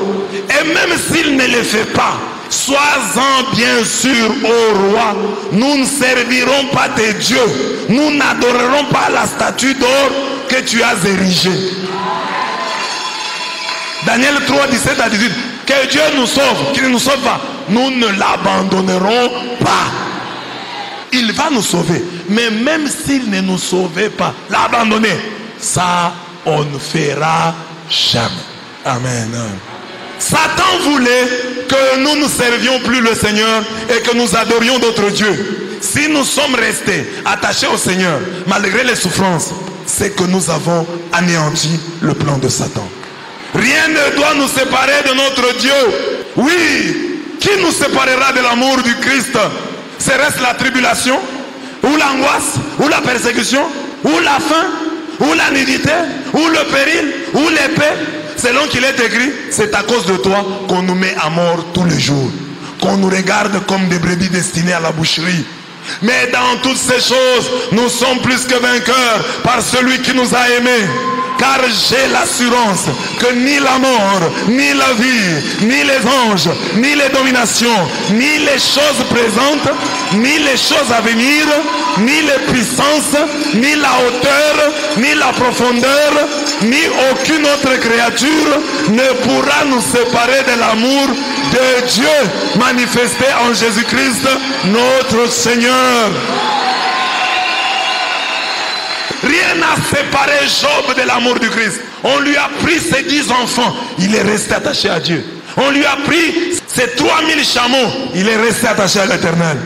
Et même s'il ne le fait pas, sois-en bien sûr, ô roi, nous ne servirons pas tes dieux, nous n'adorerons pas la statue d'or que tu as érigée. Daniel 3, 17 à 18. Que Dieu nous sauve, qu'il ne nous sauve pas, nous ne l'abandonnerons pas. Il va nous sauver. Mais même s'il ne nous sauvait pas, l'abandonner, ça on ne fera jamais. Amen. Satan voulait que nous ne servions plus le Seigneur et que nous adorions d'autres dieux. Si nous sommes restés attachés au Seigneur, malgré les souffrances, c'est que nous avons anéanti le plan de Satan. Rien ne doit nous séparer de notre Dieu. Oui, qui nous séparera de l'amour du Christ? Serait-ce la tribulation, ou l'angoisse, ou la persécution, ou la faim, ou la nudité, ou le péril, ou l'épée? Selon qu'il est écrit, c'est à cause de toi qu'on nous met à mort tous les jours, qu'on nous regarde comme des brebis destinées à la boucherie. Mais dans toutes ces choses, nous sommes plus que vainqueurs par celui qui nous a aimés. Car j'ai l'assurance que ni la mort, ni la vie, ni les anges, ni les dominations, ni les choses présentes, ni les choses à venir, ni les puissances, ni la hauteur, ni la profondeur, ni aucune autre créature ne pourra nous séparer de l'amour de Dieu manifesté en Jésus-Christ, notre Seigneur. Rien n'a séparé séparé Job de l'amour du Christ. On lui a pris ses 10 enfants, il est resté attaché à Dieu. On lui a pris ses 3000 chameaux, il est resté attaché à l'Éternel.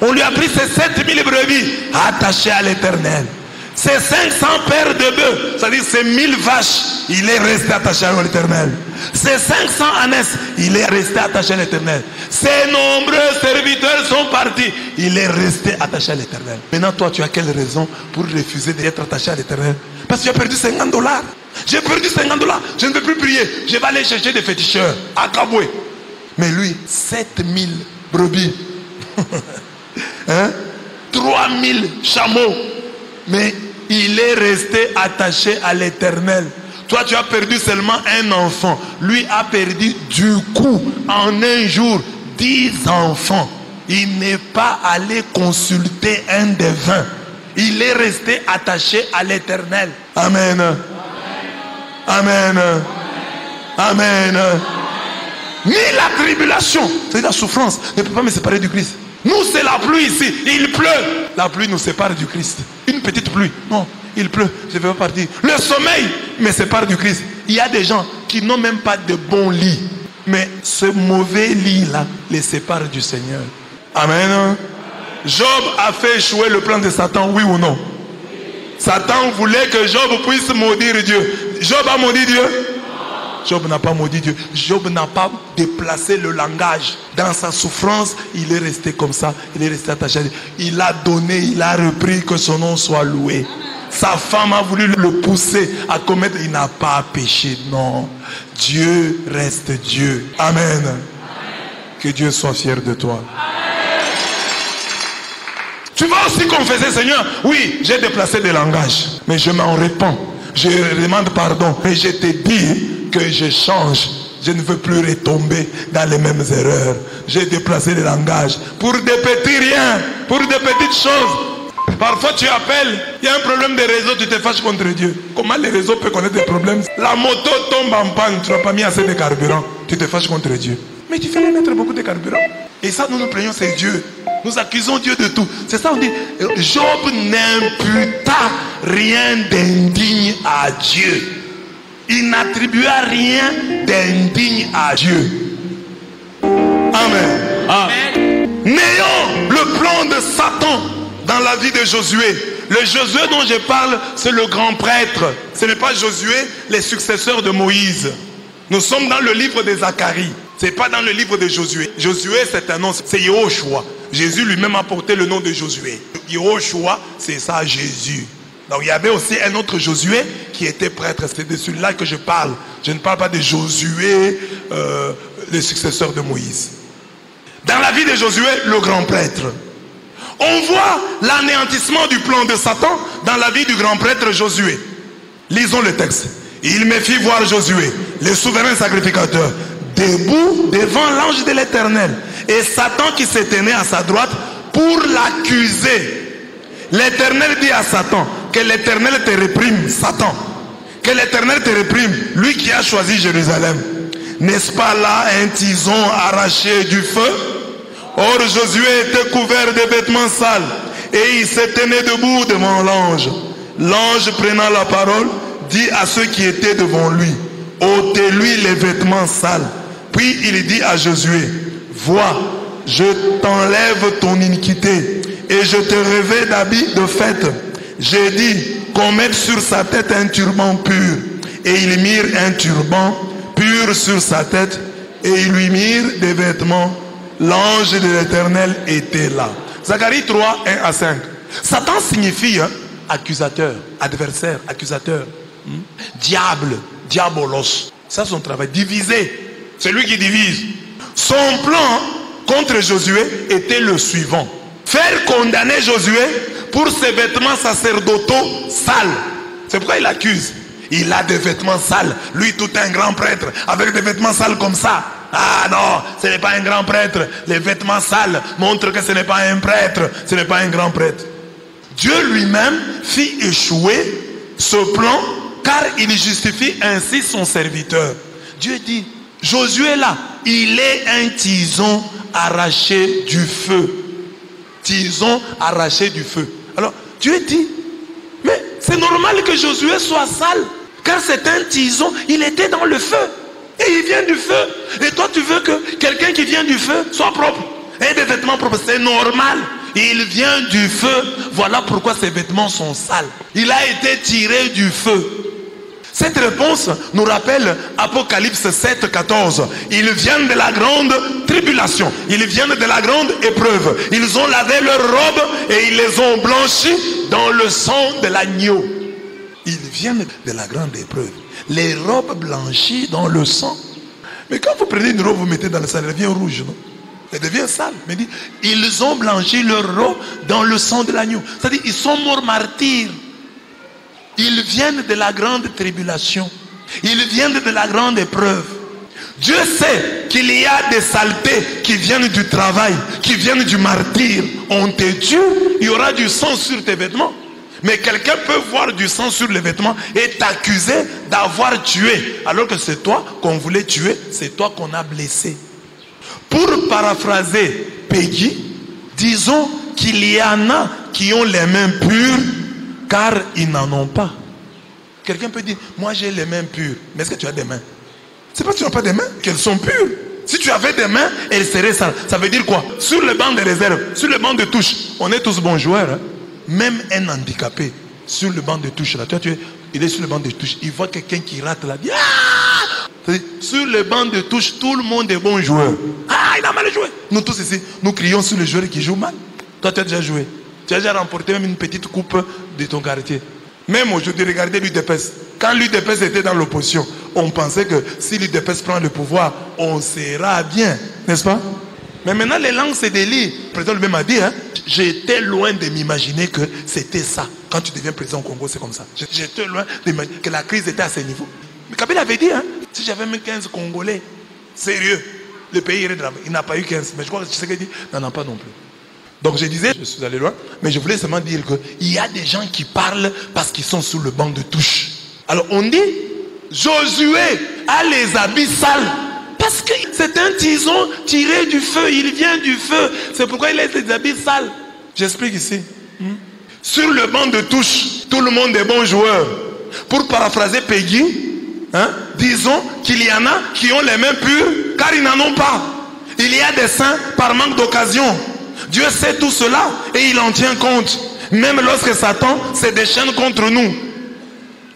On lui a pris ses 7000 brebis, attaché à l'Éternel. Ses 500 paires de bœufs, c'est-à-dire ses 1000 vaches, il est resté attaché à l'Éternel. Ses 500 ânesses, il est resté attaché à l'Éternel. Ses nombreux serviteurs sont partis, il est resté attaché à l'Éternel. Maintenant, toi, tu as quelle raison pour refuser d'être attaché à l'Éternel? Parce que tu as perdu $50. J'ai perdu $50, je ne peux plus prier. Je vais aller chercher des féticheurs à Kaboué. Mais lui, 7000 brebis, 3000 chameaux. Mais il est resté attaché à l'Éternel. Toi, tu as perdu seulement un enfant. Lui a perdu du coup, en un jour, 10 enfants. Il n'est pas allé consulter un des 20. Il est resté attaché à l'Éternel. Amen. Amen. Amen. Ni la tribulation, c'est la souffrance, ne peut pas me séparer du Christ. Nous, c'est la pluie ici. Il pleut. La pluie nous sépare du Christ. Une petite pluie. Non, il pleut. Je ne vais pas partir. Le sommeil me sépare du Christ. Il y a des gens qui n'ont même pas de bons lits. Mais ce mauvais lit-là les sépare du Seigneur. Amen. Job a fait échouer le plan de Satan, oui ou non? Satan voulait que Job puisse maudire Dieu. Job a maudit Dieu? Job n'a pas maudit Dieu. Job n'a pas déplacé le langage. Dans sa souffrance, il est resté comme ça. Il est resté attaché à Dieu. Il a donné, il a repris, que son nom soit loué. Sa femme a voulu le pousser à commettre. Il n'a pas péché. Non. Dieu reste Dieu. Amen. Que Dieu soit fier de toi. Tu vas aussi confesser, Seigneur, oui, j'ai déplacé des langages, mais je m'en répands. Je demande pardon. Mais je te dis que je change. Je ne veux plus retomber dans les mêmes erreurs. J'ai déplacé les langages pour des petits riens, pour des petites choses. Parfois tu appelles, il y a un problème de réseau, tu te fâches contre Dieu. Comment les réseaux peuvent connaître des problèmes? La moto tombe en panne, tu n'as pas mis assez de carburant, tu te fâches contre Dieu. Mais tu fallait mettre beaucoup de carburant. Et ça, nous nous plaignons, c'est Dieu. Nous accusons Dieu de tout. C'est ça, on dit, Job n'imputa rien d'indigne à Dieu. Il n'attribua rien d'indigne à Dieu. Amen. Amen. N'ayons le plan de Satan dans la vie de Josué. Le Josué dont je parle, c'est le grand prêtre. Ce n'est pas Josué, les successeurs de Moïse. Nous sommes dans le livre de Zacharie. Ce n'est pas dans le livre de Josué. Josué, c'est un nom, c'est Yehoshua. Jésus lui-même a porté le nom de Josué. Yehoshua, c'est ça, Jésus. Donc il y avait aussi un autre Josué qui était prêtre. C'est de celui-là que je parle. Je ne parle pas de Josué, le successeur de Moïse. Dans la vie de Josué, le grand prêtre. On voit l'anéantissement du plan de Satan dans la vie du grand prêtre Josué. Lisons le texte. Il me fit voir Josué, le souverain sacrificateur, debout devant l'ange de l'Éternel, et Satan qui se tenait à sa droite pour l'accuser. L'Éternel dit à Satan, que l'Éternel te réprime, Satan. Que l'Éternel te réprime, lui qui a choisi Jérusalem. N'est-ce pas là un tison arraché du feu? Or Josué était couvert de vêtements sales, et il se tenait debout devant l'ange. L'ange prenant la parole, dit à ceux qui étaient devant lui, ôtez-lui les vêtements sales. Puis il dit à Josué, vois, je t'enlève ton iniquité et je te revêts d'habits de fête. J'ai dit qu'on mette sur sa tête un turban pur. Et ils mirent un turban pur sur sa tête et ils lui mirent des vêtements. L'ange de l'Éternel était là. Zacharie 3, 1 à 5. Satan signifie accusateur, adversaire, accusateur. Diable, diabolos. Ça, son travail. Diviser. C'est lui qui divise. Son plan contre Josué était le suivant. Faire condamner Josué pour ses vêtements sacerdotaux sales. C'est pourquoi il accuse. Il a des vêtements sales. Lui, tout un grand prêtre, avec des vêtements sales comme ça. Ah non, ce n'est pas un grand prêtre. Les vêtements sales montrent que ce n'est pas un prêtre. Ce n'est pas un grand prêtre. Dieu lui-même fit échouer ce plan, car il justifie ainsi son serviteur. Dieu dit, Josué là, il est un tison arraché du feu. Tison arraché du feu. Alors, Dieu dit, mais ce C'est normal que Josué soit sale. Car c'est un tison, il était dans le feu. Et il vient du feu. Et toi tu veux que quelqu'un qui vient du feu soit propre. Et des vêtements propres, c'est normal. Il vient du feu. Voilà pourquoi ses vêtements sont sales. Il a été tiré du feu. Cette réponse nous rappelle Apocalypse 7, 14. Ils viennent de la grande tribulation. Ils viennent de la grande épreuve. Ils ont lavé leurs robes et ils les ont blanchis dans le sang de l'agneau. Ils viennent de la grande épreuve. Les robes blanchies dans le sang. Mais quand vous prenez une robe, vous mettez dans le sang, elle devient rouge, non? Elle devient sale. Mais dit, ils ont blanchi leur robe dans le sang de l'agneau. C'est-à-dire, ils sont morts martyrs. Ils viennent de la grande tribulation. Ils viennent de la grande épreuve. Dieu sait qu'il y a des saletés qui viennent du travail, qui viennent du martyr. On te tue, il y aura du sang sur tes vêtements. Mais quelqu'un peut voir du sang sur les vêtements et t'accuser d'avoir tué. Alors que c'est toi qu'on voulait tuer, c'est toi qu'on a blessé. Pour paraphraser Peggy, disons qu'il y en a qui ont les mains pures car ils n'en ont pas. Quelqu'un peut dire, moi j'ai les mains pures. Mais est-ce que tu as des mains? C'est pas que tu n'as pas des mains, qu'elles sont pures. Si tu avais des mains, elles seraient sales. Ça veut dire quoi? Sur le banc de réserve, sur le banc de touche, on est tous bons joueurs. Hein? Même un handicapé, sur le banc de touche, là, il est sur le banc de touche, il voit quelqu'un qui rate là. Sur le banc de touche, tout le monde est bon joueur. Ah, il a mal joué. Nous tous ici, nous crions sur le joueur qui joue mal. Toi, tu as déjà joué. Tu as déjà remporté même une petite coupe de ton quartier. Même aujourd'hui, regardez l'UDPS. Quand l'UDPS était dans l'opposition, on pensait que si l'UDPS prend le pouvoir, on sera bien. N'est-ce pas? Mais maintenant, les langues se délient. Le président lui-même a dit, hein, j'étais loin de m'imaginer que c'était ça. Quand tu deviens président au Congo, c'est comme ça. J'étais loin d'imaginer que la crise était à ce niveau. Mais Kabila avait dit, hein, si j'avais mis 15 Congolais, sérieux, le pays irait drame. Il n'a pas eu 15. Mais je crois que ce qu'il dit, n'en a pas non plus. Donc je disais, je suis allé loin, mais je voulais seulement dire qu'il y a des gens qui parlent parce qu'ils sont sous le banc de touche. Alors on dit, Josué a les habits sales. Parce que c'est un tison tiré du feu, il vient du feu. C'est pourquoi il a des habits sales. J'explique ici. Sur le banc de touche, tout le monde est bon joueur. Pour paraphraser Peggy, hein, disons qu'il y en a qui ont les mains pures car ils n'en ont pas. Il y a des saints par manque d'occasion. Dieu sait tout cela et il en tient compte. Même lorsque Satan se déchaîne contre nous.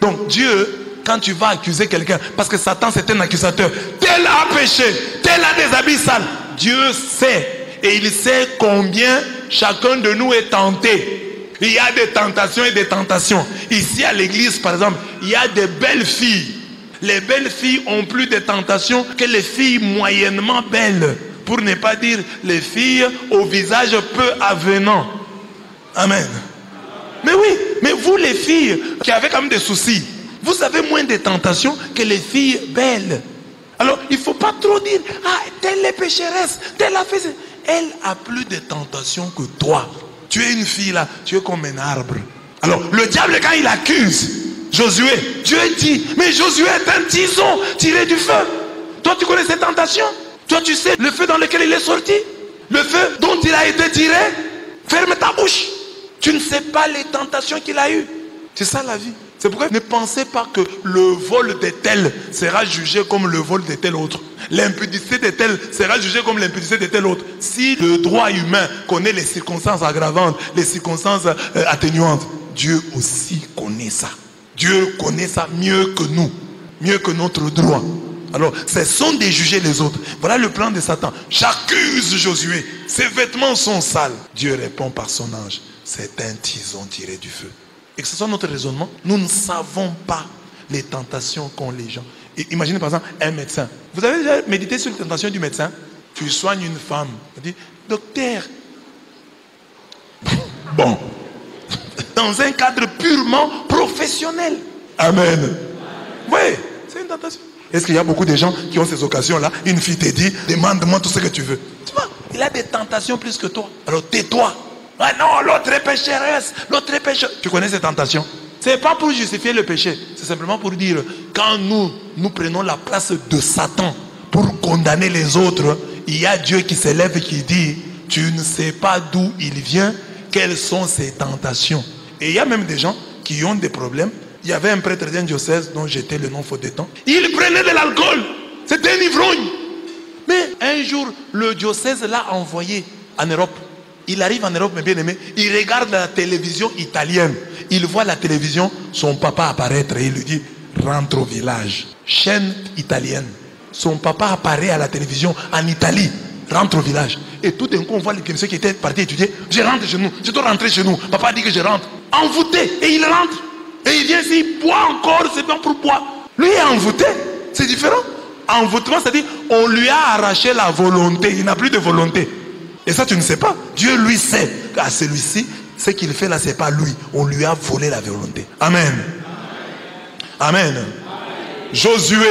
Donc Dieu, quand tu vas accuser quelqu'un, parce que Satan c'est un accusateur, tel a péché, tel a des habits sales. Dieu sait et il sait combien chacun de nous est tenté. Il y a des tentations et des tentations. Ici à l'église par exemple, il y a des belles filles. Les belles filles ont plus de tentations que les filles moyennement belles. Pour ne pas dire les filles au visage peu avenant. Amen. Mais oui, mais vous les filles qui avez quand même des soucis, vous avez moins de tentations que les filles belles. Alors il ne faut pas trop dire, ah, telle est pécheresse, telle a fait... Elle a plus de tentations que toi. Tu es une fille là, tu es comme un arbre. Alors le diable quand il accuse Josué, Dieu dit, mais Josué est un tison tiré du feu. Toi tu connais ces tentations? Toi tu sais le feu dans lequel il est sorti? Le feu dont il a été tiré? Ferme ta bouche. Tu ne sais pas les tentations qu'il a eues. C'est ça la vie. C'est pourquoi ne pensez pas que le vol de tel sera jugé comme le vol de tel autre. L'impudicité de tel sera jugée comme l'impudicité de tel autre. Si le droit humain connaît les circonstances aggravantes, les circonstances atténuantes, Dieu aussi connaît ça. Dieu connaît ça mieux que nous, mieux que notre droit. Alors, ce sont de juger les autres. Voilà le plan de Satan. J'accuse Josué. Ses vêtements sont sales. Dieu répond par son ange. C'est un tison tiré du feu. Et que ce soit notre raisonnement, nous ne savons pas les tentations qu'ont les gens. Et imaginez par exemple un médecin. Vous avez déjà médité sur les tentations du médecin? Tu soignes une femme. Tu dis, docteur. Bon. Dans un cadre purement professionnel. Amen. Oui, c'est une tentation. Est-ce qu'il y a beaucoup de gens qui ont ces occasions-là? Une fille te dit, demande-moi tout ce que tu veux. Tu vois, il a des tentations plus que toi. Alors tais-toi. Ah non, l'autre est pécheresse, l'autre est pécheur. Tu connais ces tentations? Ce n'est pas pour justifier le péché. C'est simplement pour dire, quand nous prenons la place de Satan pour condamner les autres, il y a Dieu qui s'élève et qui dit, tu ne sais pas d'où il vient, quelles sont ses tentations. Et il y a même des gens qui ont des problèmes. Il y avait un prêtre d'un diocèse dont j'étais le nom faute de temps. Il prenait de l'alcool. C'était un ivrogne. Mais un jour, le diocèse l'a envoyé en Europe. Il arrive en Europe, mes bien-aimés. Il regarde la télévision italienne. Il voit la télévision, son papa apparaître et il lui dit, rentre au village. Chaîne italienne. Son papa apparaît à la télévision en Italie. Rentre au village. Et tout d'un coup, on voit les chrétiens qui étaient partis étudier. Je rentre chez nous. Je dois rentrer chez nous. Papa dit que je rentre. Envoûté. Et il rentre. Et il vient ici, il boit encore, c'est pas pour boire. Lui est envoûté. C'est différent. Envoûtement, c'est-à-dire, on lui a arraché la volonté. Il n'a plus de volonté. Et ça, tu ne sais pas. Dieu, lui, sait. À celui-ci, ce qu'il fait là, c'est pas lui. On lui a volé la volonté. Amen. Amen. Amen. Josué.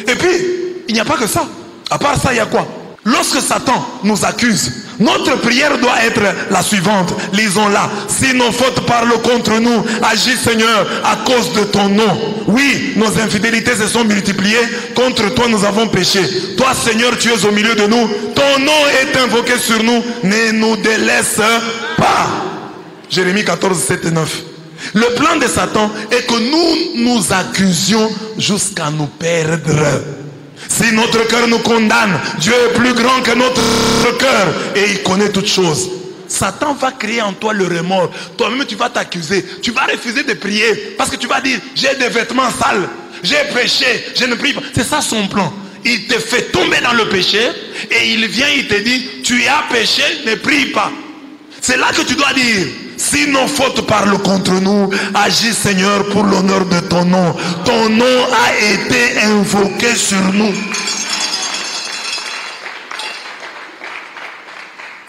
Et puis, il n'y a pas que ça. À part ça, il y a quoi? Lorsque Satan nous accuse, notre prière doit être la suivante. Lisons-la. Si nos fautes parlent contre nous, agis Seigneur à cause de ton nom. Oui, nos infidélités se sont multipliées. Contre toi nous avons péché. Toi Seigneur, tu es au milieu de nous. Ton nom est invoqué sur nous. Ne nous délaisse pas. Jérémie 14, 7 et 9. Le plan de Satan est que nous nous accusions jusqu'à nous perdre. Si notre cœur nous condamne, Dieu est plus grand que notre cœur et il connaît toutes choses. Satan va créer en toi le remords. Toi-même tu vas t'accuser. Tu vas refuser de prier parce que tu vas dire, j'ai des vêtements sales, j'ai péché, je ne prie pas. C'est ça son plan. Il te fait tomber dans le péché et il vient, il te dit, tu as péché, ne prie pas. C'est là que tu dois dire, si nos fautes parlent contre nous, agis Seigneur pour l'honneur de ton nom. Ton nom a été invoqué sur nous.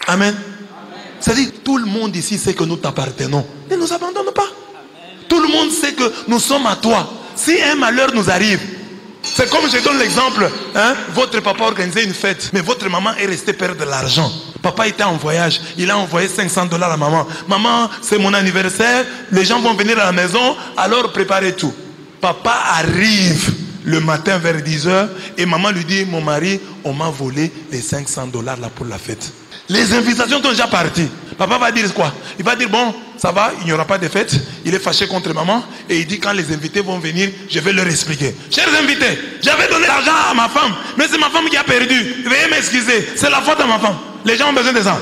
Amen. C'est-à-dire, tout le monde ici sait que nous t'appartenons. Ne nous abandonne pas. Tout le monde sait que nous sommes à toi. Si un malheur nous arrive, c'est comme je donne l'exemple, hein? Votre papa organisait une fête, mais votre maman est restée perdre de l'argent. Papa était en voyage, il a envoyé $500 à maman. Maman, c'est mon anniversaire, les gens vont venir à la maison, alors préparez tout. Papa arrive le matin vers 10h et maman lui dit, mon mari, on m'a volé les $500 là pour la fête. Les invitations sont déjà parties. Papa va dire quoi? Il va dire, bon, ça va, il n'y aura pas de fête. Il est fâché contre maman et il dit, quand les invités vont venir, je vais leur expliquer. Chers invités, j'avais donné l'argent à ma femme, mais c'est ma femme qui a perdu. Veuillez m'excuser, c'est la faute de ma femme. Les gens ont besoin de ça.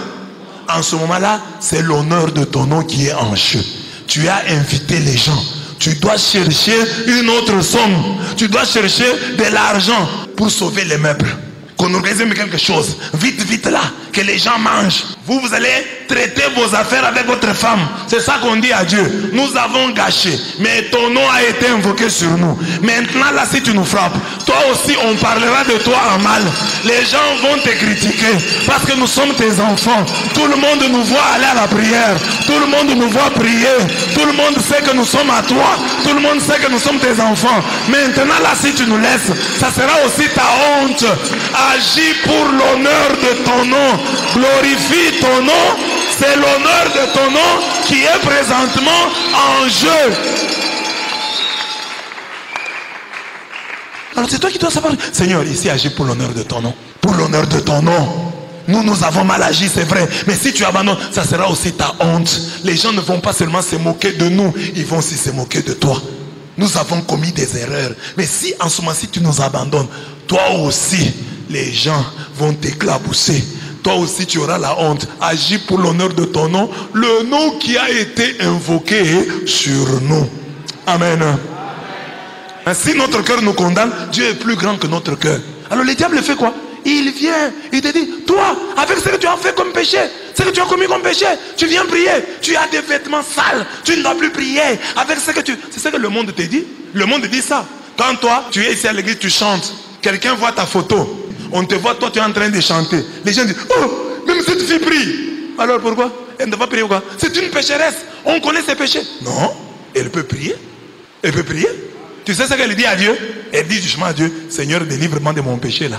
En ce moment-là, c'est l'honneur de ton nom qui est en jeu. Tu as invité les gens. Tu dois chercher une autre somme. Tu dois chercher de l'argent pour sauver les meubles. Qu'on organise quelque chose. Vite, vite là. Que les gens mangent. Vous allez traiter vos affaires avec votre femme. C'est ça qu'on dit à Dieu. Nous avons gâché. Mais ton nom a été invoqué sur nous. Maintenant là, si tu nous frappes, toi aussi on parlera de toi en mal. Les gens vont te critiquer. Parce que nous sommes tes enfants. Tout le monde nous voit aller à la prière. Tout le monde nous voit prier. Tout le monde sait que nous sommes à toi. Tout le monde sait que nous sommes tes enfants. Maintenant là, si tu nous laisses, ça sera aussi ta honte. Agis pour l'honneur de ton nom. Glorifie ton nom. C'est l'honneur de ton nom qui est présentement en jeu. Alors c'est toi qui dois savoir, Seigneur, ici agis pour l'honneur de ton nom. Pour l'honneur de ton nom. Nous avons mal agi, c'est vrai. Mais si tu abandonnes, ça sera aussi ta honte. Les gens ne vont pas seulement se moquer de nous, ils vont aussi se moquer de toi. Nous avons commis des erreurs. Mais si en ce moment-ci tu nous abandonnes, toi aussi, les gens vont t'éclabousser. Toi aussi tu auras la honte. Agis pour l'honneur de ton nom. Le nom qui a été invoqué sur nous. Amen. Si notre cœur nous condamne, Dieu est plus grand que notre cœur. Alors le diable fait quoi? Il vient, il te dit, toi, avec ce que tu as fait comme péché, ce que tu as commis comme péché, tu viens prier, tu as des vêtements sales, tu ne dois plus prier. Avec ce que tu... C'est ce que le monde te dit. Le monde dit ça. Quand toi, tu es ici à l'église, tu chantes. Quelqu'un voit ta photo. On te voit, toi, tu es en train de chanter. Les gens disent, oh, même cette fille prie. Alors pourquoi? Elle ne va pas prier ou quoi? C'est une pécheresse. On connaît ses péchés. Non, elle peut prier. Elle peut prier. Tu sais ce qu'elle dit à Dieu? Elle dit justement à Dieu, Seigneur, délivre-moi de mon péché là.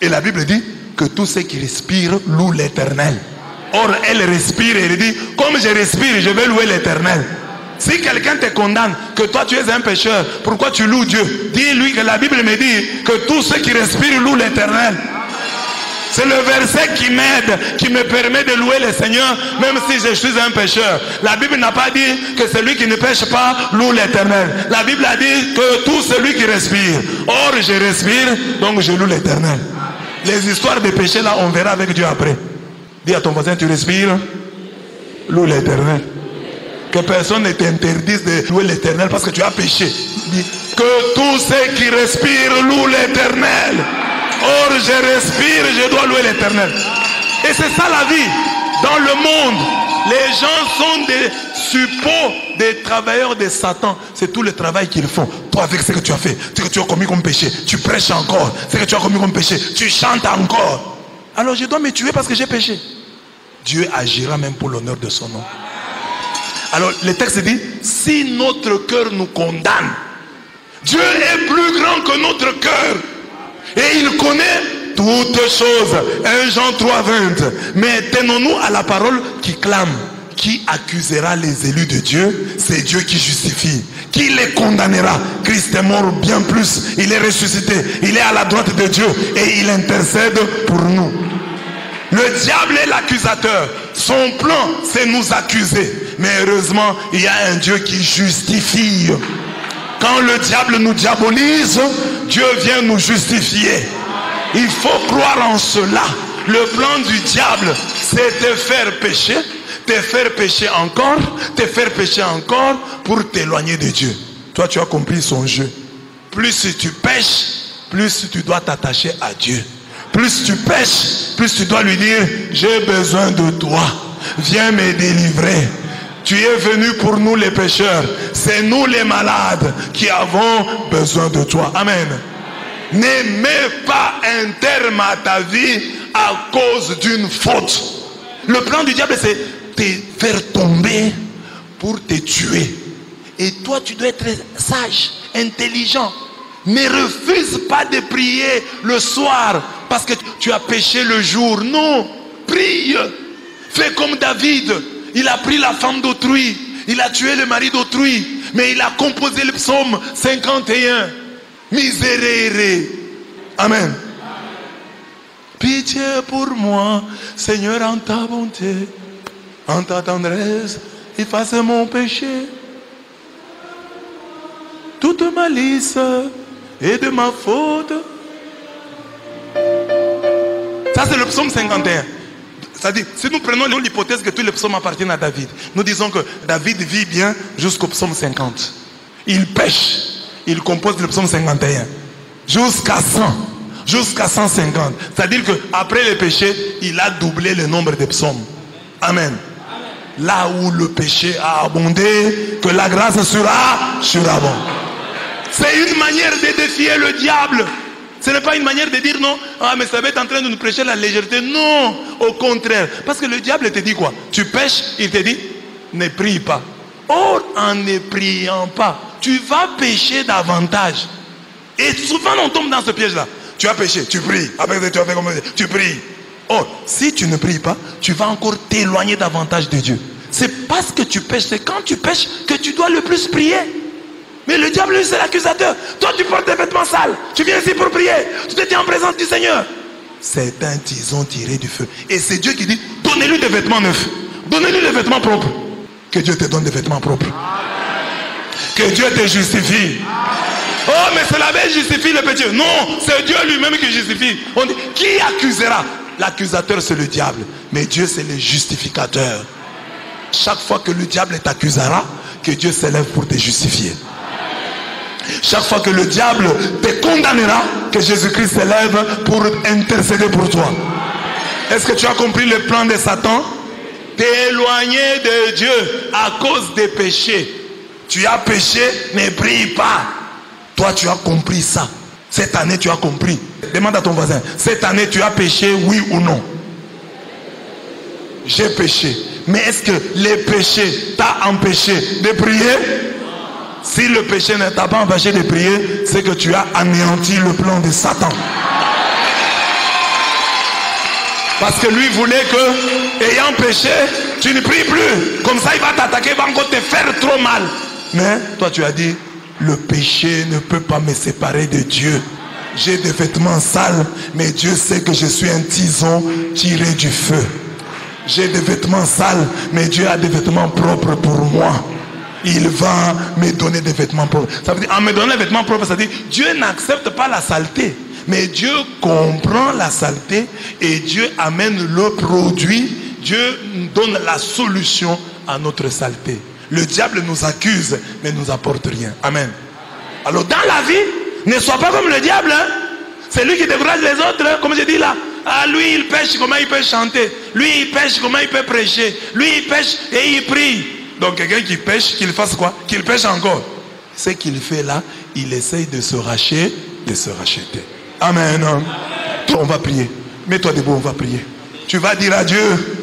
Et la Bible dit que tous ceux qui respirent louent l'Éternel. Or, elle respire et elle dit, comme je respire, je vais louer l'Éternel. Si quelqu'un te condamne, que toi tu es un pécheur, pourquoi tu loues Dieu? Dis-lui que la Bible me dit que tous ceux qui respirent louent l'Éternel. C'est le verset qui m'aide, qui me permet de louer le Seigneur, même si je suis un pécheur. La Bible n'a pas dit que celui qui ne pêche pas loue l'Éternel. La Bible a dit que tout celui qui respire. Or, je respire, donc je loue l'Éternel. Les histoires de péché, là, on verra avec Dieu après. Dis à ton voisin, tu respires, loue l'Éternel. Que personne ne t'interdise de louer l'Éternel parce que tu as péché. Dis que tous ceux qui respirent louent l'Éternel. Or, je respire, je dois louer l'Éternel. Et c'est ça la vie. Dans le monde, les gens sont des suppôts, des travailleurs de Satan. C'est tout le travail qu'ils font. Toi, avec ce que tu as fait, ce que tu as commis comme péché, tu prêches encore. Ce que tu as commis comme péché, tu chantes encore. Alors, je dois me tuer parce que j'ai péché. Dieu agira même pour l'honneur de son nom. Alors, le texte dit, si notre cœur nous condamne, Dieu est plus grand que notre cœur. Et il connaît toutes choses. 1 Jean 3,20. Mais tenons-nous à la parole qui clame. Qui accusera les élus de Dieu? C'est Dieu qui justifie. Qui les condamnera? Christ est mort bien plus. Il est ressuscité. Il est à la droite de Dieu. Et il intercède pour nous. Le diable est l'accusateur. Son plan, c'est nous accuser. Mais heureusement, il y a un Dieu qui justifie. Quand le diable nous diabolise, Dieu vient nous justifier. Il faut croire en cela. Le plan du diable, c'est te faire pécher encore, te faire pécher encore pour t'éloigner de Dieu. Toi, tu as compris son jeu. Plus tu pêches, plus tu dois t'attacher à Dieu. Plus tu pêches, plus tu dois lui dire, j'ai besoin de toi. Viens me délivrer. Tu es venu pour nous les pécheurs. C'est nous les malades qui avons besoin de toi. Amen. Ne mets pas un terme à ta vie à cause d'une faute. Le plan du diable, c'est te faire tomber pour te tuer. Et toi, tu dois être sage, intelligent. Ne refuse pas de prier le soir parce que tu as péché le jour. Non, prie. Fais comme David. Il a pris la femme d'autrui. Il a tué le mari d'autrui. Mais il a composé le psaume 51. Miserere. Amen. Pitié pour moi, Seigneur, en ta bonté, en ta tendresse, efface mon péché. Toute malice et de ma faute. Ça, c'est le psaume 51. C'est-à-dire, si nous prenons l'hypothèse que tous les psaumes appartiennent à David, nous disons que David vit bien jusqu'au psaume 50. Il pêche, il compose le psaume 51. Jusqu'à 100, jusqu'à 150. C'est-à-dire qu'après le péché, il a doublé le nombre de psaumes. Amen. Là où le péché a abondé, que la grâce sera surabondante. C'est une manière de défier le diable. Ce n'est pas une manière de dire non, ah mais ça va être en train de nous prêcher la légèreté. Non, au contraire. Parce que le diable te dit quoi? Tu pêches, il te dit, ne prie pas. Or, en ne priant pas, tu vas pécher davantage. Et souvent on tombe dans ce piège-là. Tu as péché, tu pries. Après tu as fait comme tu pries. Or, si tu ne pries pas, tu vas encore t'éloigner davantage de Dieu. C'est parce que tu pêches, c'est quand tu pêches que tu dois le plus prier. Mais le diable, lui, c'est l'accusateur. Toi, tu portes des vêtements sales. Tu viens ici pour prier. Tu te tiens en présence du Seigneur. C'est un tison tiré du feu. Et c'est Dieu qui dit, donnez-lui des vêtements neufs. Donnez-lui des vêtements propres. Que Dieu te donne des vêtements propres. Que Dieu te justifie. Oh, mais c'est la belle justifie le péché. Non, c'est Dieu lui-même qui justifie. On dit, qui accusera? L'accusateur, c'est le diable. Mais Dieu, c'est le justificateur. Chaque fois que le diable t'accusera, que Dieu s'élève pour te justifier. Chaque fois que le diable te condamnera, que Jésus-Christ s'élève pour intercéder pour toi. Est-ce que tu as compris le plan de Satan? T'éloigner de Dieu à cause des péchés. Tu as péché, ne prie pas. Toi, tu as compris ça. Cette année, tu as compris. Demande à ton voisin, cette année, tu as péché, oui ou non? J'ai péché. Mais est-ce que les péchés t'ont empêché de prier? Si le péché ne t'a pas empêché de prier, c'est que tu as anéanti le plan de Satan. Parce que lui voulait que, ayant péché, tu ne pries plus. Comme ça, il va t'attaquer, il va encore te faire trop mal. Mais toi, tu as dit, le péché ne peut pas me séparer de Dieu. j'ai des vêtements sales, mais Dieu sait que je suis un tison tiré du feu. J'ai des vêtements sales, mais Dieu a des vêtements propres pour moi. Il va me donner des vêtements propres. Ça veut dire, en me donnant des vêtements propres, ça veut dire, Dieu n'accepte pas la saleté. Mais Dieu comprend la saleté et Dieu amène le produit. Dieu donne la solution à notre saleté. Le diable nous accuse, mais ne nous apporte rien. Amen. Alors dans la vie, ne sois pas comme le diable. Hein? C'est lui qui décourage les autres. Hein? Comme je dis là. Ah, lui il pêche, comment il peut chanter? Lui il pêche, comment il peut prêcher? Lui il pêche et il prie. Donc quelqu'un qui pêche, qu'il fasse quoi? Qu'il pêche encore. Ce qu'il fait là, il essaye de se racheter, Amen. On va prier. Mets-toi debout, on va prier. Tu vas dire à Dieu,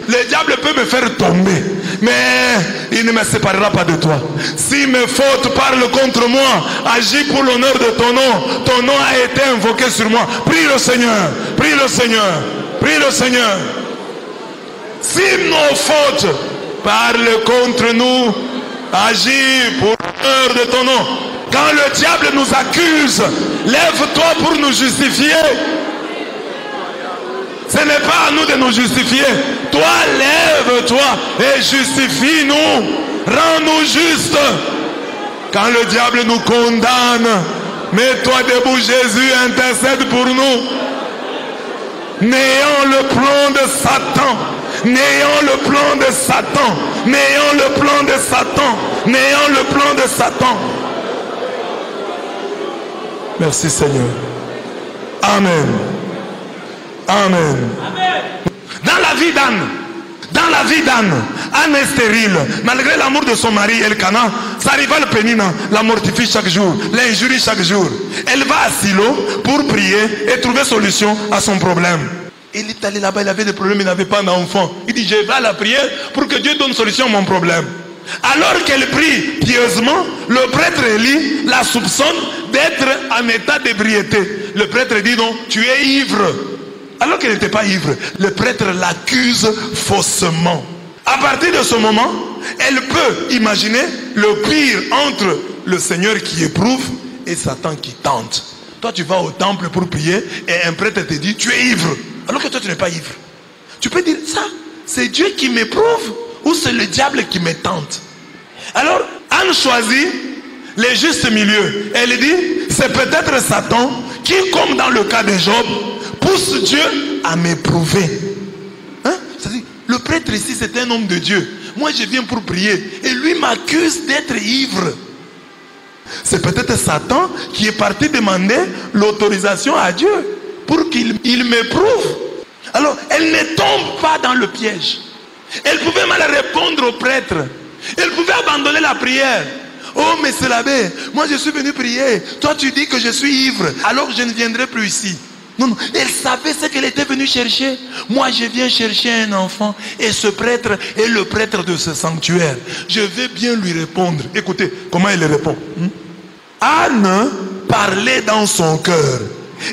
le diable peut me faire tomber, mais il ne me séparera pas de toi. Si mes fautes parlent contre moi, agis pour l'honneur de ton nom. Ton nom a été invoqué sur moi. Prie le Seigneur, prie le Seigneur, prie le Seigneur. Si nos fautes parlent contre nous, agis pour l'honneur de ton nom. Quand le diable nous accuse, lève-toi pour nous justifier. Ce n'est pas à nous de nous justifier. Toi, lève-toi et justifie-nous. Rends-nous justes. Quand le diable nous condamne, mets-toi debout, Jésus, intercède pour nous. N'ayons le plan de Satan. N'ayons le plan de Satan. N'ayons le plan de Satan. N'ayons le plan de Satan. Merci Seigneur. Amen. Amen. Dans la vie d'Anne, Anne est stérile. Malgré l'amour de son mari Elkana, sa rivale Pénina la mortifie chaque jour, l'injurie chaque jour. Elle va à Silo pour prier et trouver solution à son problème. Il est allé là-bas, il avait des problèmes, il n'avait pas d'enfant. Il dit, je vais à la prière pour que Dieu donne solution à mon problème. Alors qu'elle prie pieusement, le prêtre Élie la soupçonne d'être en état d'ébriété. Le prêtre dit non, tu es ivre. Alors qu'elle n'était pas ivre, le prêtre l'accuse faussement. À partir de ce moment, elle peut imaginer le pire entre le Seigneur qui éprouve et Satan qui tente. Toi tu vas au temple pour prier et un prêtre te dit tu es ivre. Alors que toi tu n'es pas ivre. Tu peux dire ça, c'est Dieu qui m'éprouve ou c'est le diable qui me tente. Alors Anne choisit le juste milieu. Elle dit c'est peut-être Satan qui, comme dans le cas de Job, pousse Dieu à m'éprouver. Hein? C'est-à-dire, le prêtre ici c'est un homme de Dieu. Moi je viens pour prier et lui m'accuse d'être ivre. C'est peut-être Satan qui est parti demander l'autorisation à Dieu pour qu'il m'éprouve. Alors elle ne tombe pas dans le piège. Elle pouvait mal répondre au prêtre. Elle pouvait abandonner la prière. Oh mais c'est l'abbé, moi je suis venu prier. Toi tu dis que je suis ivre, alors je ne viendrai plus ici. Non, non, elle savait ce qu'elle était venue chercher. Moi je viens chercher un enfant et ce prêtre est le prêtre de ce sanctuaire. Je vais bien lui répondre. Écoutez comment elle répond. Anne parlait dans son cœur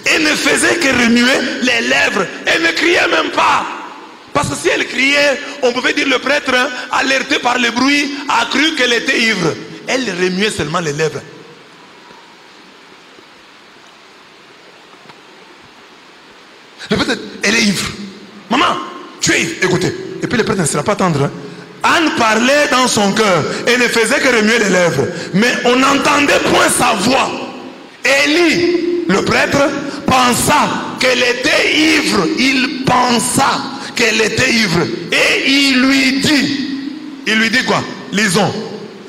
et ne faisait que remuer les lèvres. Elle ne criait même pas. Parce que si elle criait, on pouvait dire le prêtre, alerté par le bruit, a cru qu'elle était ivre. Elle remuait seulement les lèvres. Le prêtre, elle est ivre. Maman, tu es ivre. Écoutez. Et puis le prêtre ne sera pas tendre. Anne parlait dans son cœur et ne faisait que remuer les lèvres. Mais on n'entendait point sa voix. Élie, le prêtre, pensa qu'elle était ivre. Il pensa qu'elle était ivre. Et il lui dit quoi? Lisons.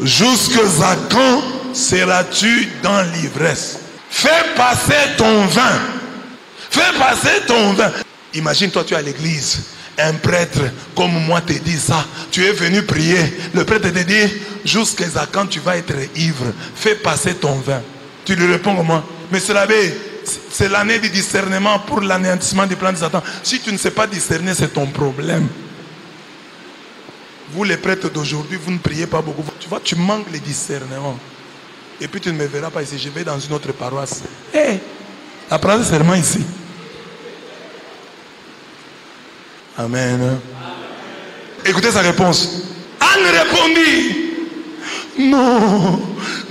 Jusqu'à quand seras-tu dans l'ivresse? Fais passer ton vin. Fais passer ton vin. Imagine toi tu es à l'église. Un prêtre comme moi te dit ça. Tu es venu prier. Le prêtre te dit jusqu'à quand tu vas être ivre. Fais passer ton vin. Tu lui réponds comment? Monsieur l'abbé, c'est l'année du discernement pour l'anéantissement du plan de Satan. Si tu ne sais pas discerner, c'est ton problème. Vous les prêtres d'aujourd'hui, vous ne priez pas beaucoup. Tu vois, tu manques le discernement. Et puis tu ne me verras pas ici. Je vais dans une autre paroisse. Hé, apprends seulement ici. Amen. Écoutez sa réponse. Anne répondit. Non,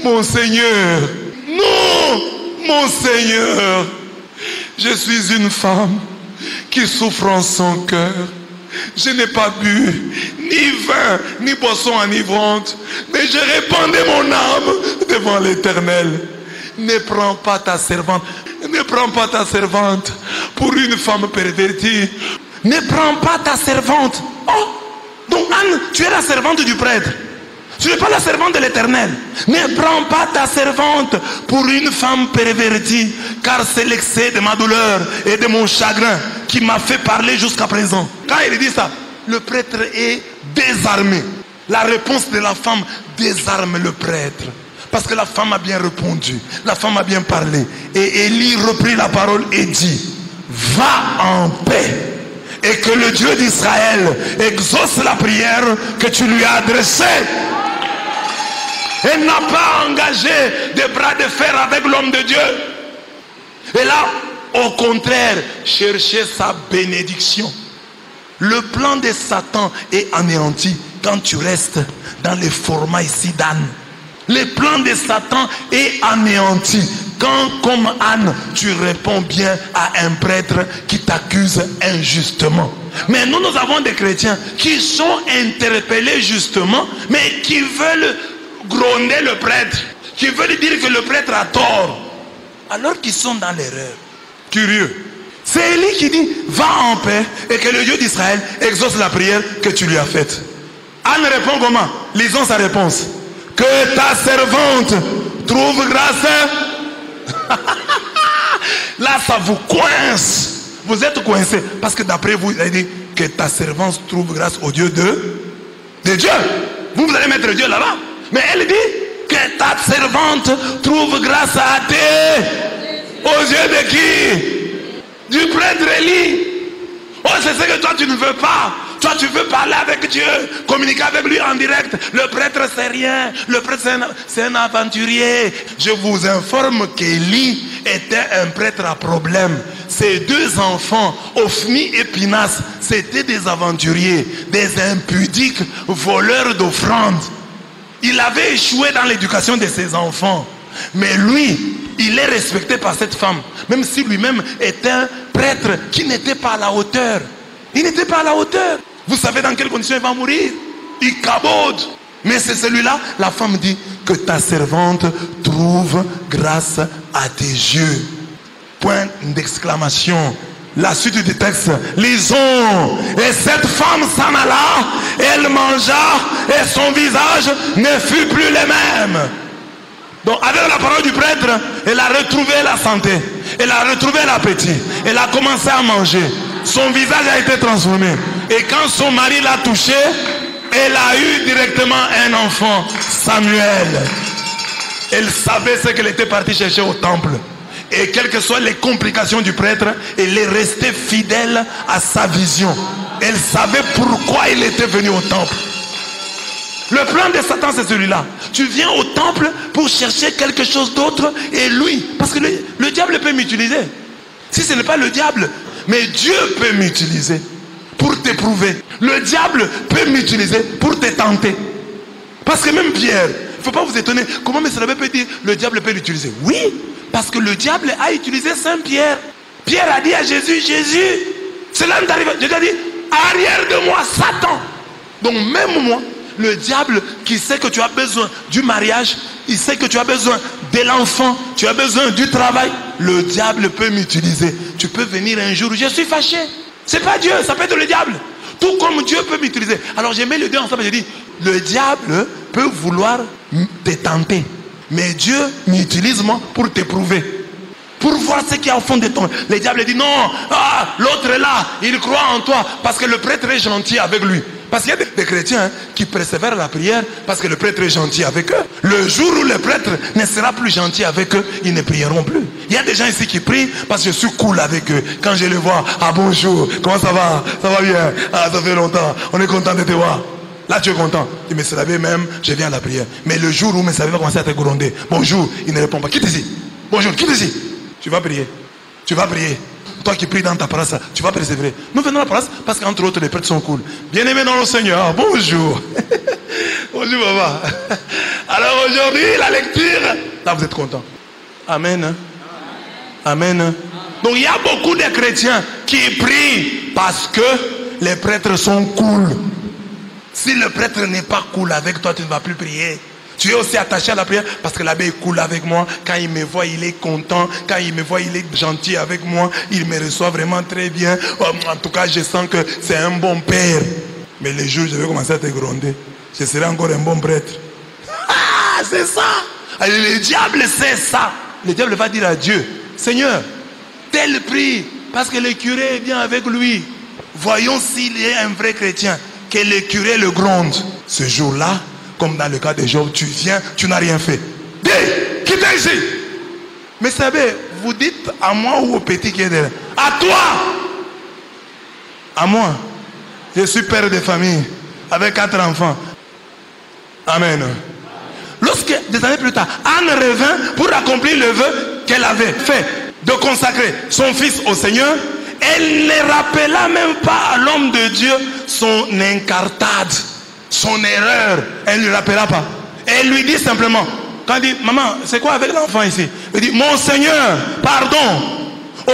mon Seigneur. Non, mon Seigneur. Je suis une femme qui souffre en son cœur. Je n'ai pas bu ni vin, ni boisson enivrante, mais je répandais mon âme devant l'Éternel. Ne prends pas ta servante pour une femme pervertie. Ne prends pas ta servante. Oh, donc Anne, tu es la servante du prêtre. Tu n'es pas la servante de l'Éternel. Ne prends pas ta servante pour une femme pervertie, car c'est l'excès de ma douleur et de mon chagrin qui m'a fait parler jusqu'à présent. Quand il dit ça, le prêtre est désarmé. La réponse de la femme désarme le prêtre. Parce que la femme a bien répondu. La femme a bien parlé. Et Élie reprit la parole et dit, va en paix. Et que le Dieu d'Israël exauce la prière que tu lui as adressée. Elle n'a pas engagé des bras de fer avec l'homme de Dieu. Et là, au contraire, chercher sa bénédiction. Le plan de Satan est anéanti quand tu restes dans les formats ici d'Anne. Le plan de Satan est anéanti quand, comme Anne, tu réponds bien à un prêtre qui t'accuse injustement. Mais nous avons des chrétiens qui sont interpellés justement, mais qui veulent gronder le prêtre, qui veulent dire que le prêtre a tort, alors qu'ils sont dans l'erreur. Curieux. C'est Élie qui dit, va en paix et que le Dieu d'Israël exauce la prière que tu lui as faite. Anne répond comment? Lisons sa réponse. Que ta servante trouve grâce. Là, ça vous coince. Vous êtes coincé. Parce que d'après vous, il a dit que ta servante trouve grâce au Dieu de Dieu. Vous allez mettre Dieu là-bas. Mais elle dit que ta servante trouve grâce à aux yeux de qui? Du prêtre Élie. Oh, c'est ce que toi tu ne veux pas. Toi tu veux parler avec Dieu, communiquer avec lui en direct. Le prêtre c'est rien. Le prêtre c'est un aventurier. Je vous informe qu'Élie était un prêtre à problème. Ses deux enfants, Ophni et Pinas, c'était des aventuriers, des impudiques, voleurs d'offrandes. Il avait échoué dans l'éducation de ses enfants. Mais lui, il est respecté par cette femme. Même si lui-même était un prêtre qui n'était pas à la hauteur. Il n'était pas à la hauteur. Vous savez dans quelles conditions il va mourir? Il cabode. Mais c'est celui-là, la femme dit que ta servante trouve grâce à tes yeux. Point d'exclamation. La suite du texte, lisons. Et cette femme s'en alla, elle mangea et son visage ne fut plus le même. Donc avec la parole du prêtre, elle a retrouvé la santé, elle a retrouvé l'appétit, elle a commencé à manger. Son visage a été transformé. Et quand son mari l'a touché, elle a eu directement un enfant, Samuel. Elle savait ce qu'elle était partie chercher au temple. Et quelles que soient les complications du prêtre, elle est restée fidèle à sa vision. Elle savait pourquoi il était venu au temple. Le plan de Satan c'est celui-là. Tu viens au temple pour chercher quelque chose d'autre et lui, parce que le diable peut m'utiliser. Si ce n'est pas le diable, mais Dieu peut m'utiliser pour t'éprouver. Le diable peut m'utiliser pour te tenter. Parce que même Pierre, il ne faut pas vous étonner. Comment M. Rabé peut dire le diable peut l'utiliser? Oui, parce que le diable a utilisé Saint Pierre. Pierre a dit à Jésus, Jésus, cela ne t'arrive pas. Jésus a dit, arrière de moi, Satan. Donc même moi, le diable qui sait que tu as besoin du mariage, il sait que tu as besoin de l'enfant, tu as besoin du travail. Le diable peut m'utiliser. Tu peux venir un jour, je suis fâché. C'est pas Dieu, ça peut être le diable. Tout comme Dieu peut m'utiliser. Alors j'ai mis les deux ensemble, j'ai dit, le diable peut vouloir te tenter. Mais Dieu m'utilise moi pour t'éprouver. Pour voir ce qu'il y a au fond de ton. Le diable dit non, l'autre est là, il croit en toi. Parce que le prêtre est gentil avec lui. Parce qu'il y a des chrétiens qui persévèrent à la prière parce que le prêtre est gentil avec eux. Le jour où le prêtre ne sera plus gentil avec eux, ils ne prieront plus. Il y a des gens ici qui prient parce que je suis cool avec eux. Quand je les vois, bonjour, comment ça va? Ça va bien? Ça fait longtemps, on est content de te voir. Là tu es content. Tu me savais même, je viens à la prière. Mais le jour où me savais va commencer à te gronder, bonjour, il ne répond pas. Quitte ici. Bonjour, quitte ici. Tu vas prier. Tu vas prier. Toi qui pries dans ta place, tu vas persévérer. Nous venons à la place parce qu'entre autres, les prêtres sont cool. Bien-aimés dans le Seigneur, bonjour. Bonjour, papa. Alors aujourd'hui, la lecture. Là, vous êtes content. Amen. Amen. Donc il y a beaucoup de chrétiens qui prient parce que les prêtres sont cool. Si le prêtre n'est pas cool avec toi, tu ne vas plus prier. Tu es aussi attaché à la prière parce que l'abbé est cool avec moi. Quand il me voit, il est content. Quand il me voit, il est gentil avec moi. Il me reçoit vraiment très bien. En tout cas, je sens que c'est un bon père. Mais les jours, je vais commencer à te gronder. Je serai encore un bon prêtre. Ah, c'est ça. Alors, le diable sait ça. Le diable va dire à Dieu, Seigneur, tel prie parce que le curé est bien avec lui. Voyons s'il est un vrai chrétien. Que le curé le gronde. Ce jour-là, comme dans le cas de Job, tu viens, tu n'as rien fait. Dis, quittez ici. Mais savez, vous dites à moi ou au petit qui est derrière? À toi. À moi. Je suis père de famille avec 4 enfants. Amen. Lorsque, des années plus tard, Anne revint pour accomplir le vœu qu'elle avait fait de consacrer son fils au Seigneur, elle ne rappela même pas à l'homme de Dieu son incartade, son erreur. Elle ne lui rappela pas. Elle lui dit simplement, quand elle dit, maman, c'est quoi avec l'enfant ici? Elle dit, mon Seigneur, pardon,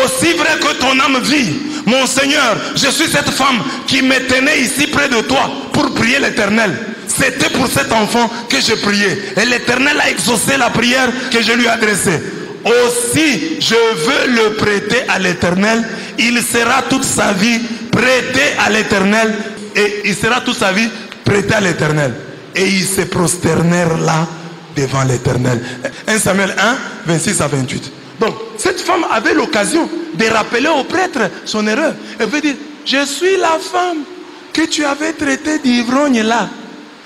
aussi vrai que ton âme vit, mon Seigneur, je suis cette femme qui me tenait ici près de toi pour prier l'Éternel. C'était pour cet enfant que je priais. Et l'Éternel a exaucé la prière que je lui adressais. Aussi, je veux le prêter à l'Éternel. Il sera toute sa vie prêté à l'Éternel. Et il sera toute sa vie prêté à l'Éternel. Et ils se prosternèrent là devant l'Éternel. 1 Samuel 1, 26 à 28. Donc, cette femme avait l'occasion de rappeler au prêtre son erreur. Elle veut dire, je suis la femme que tu avais traitée d'ivrogne là.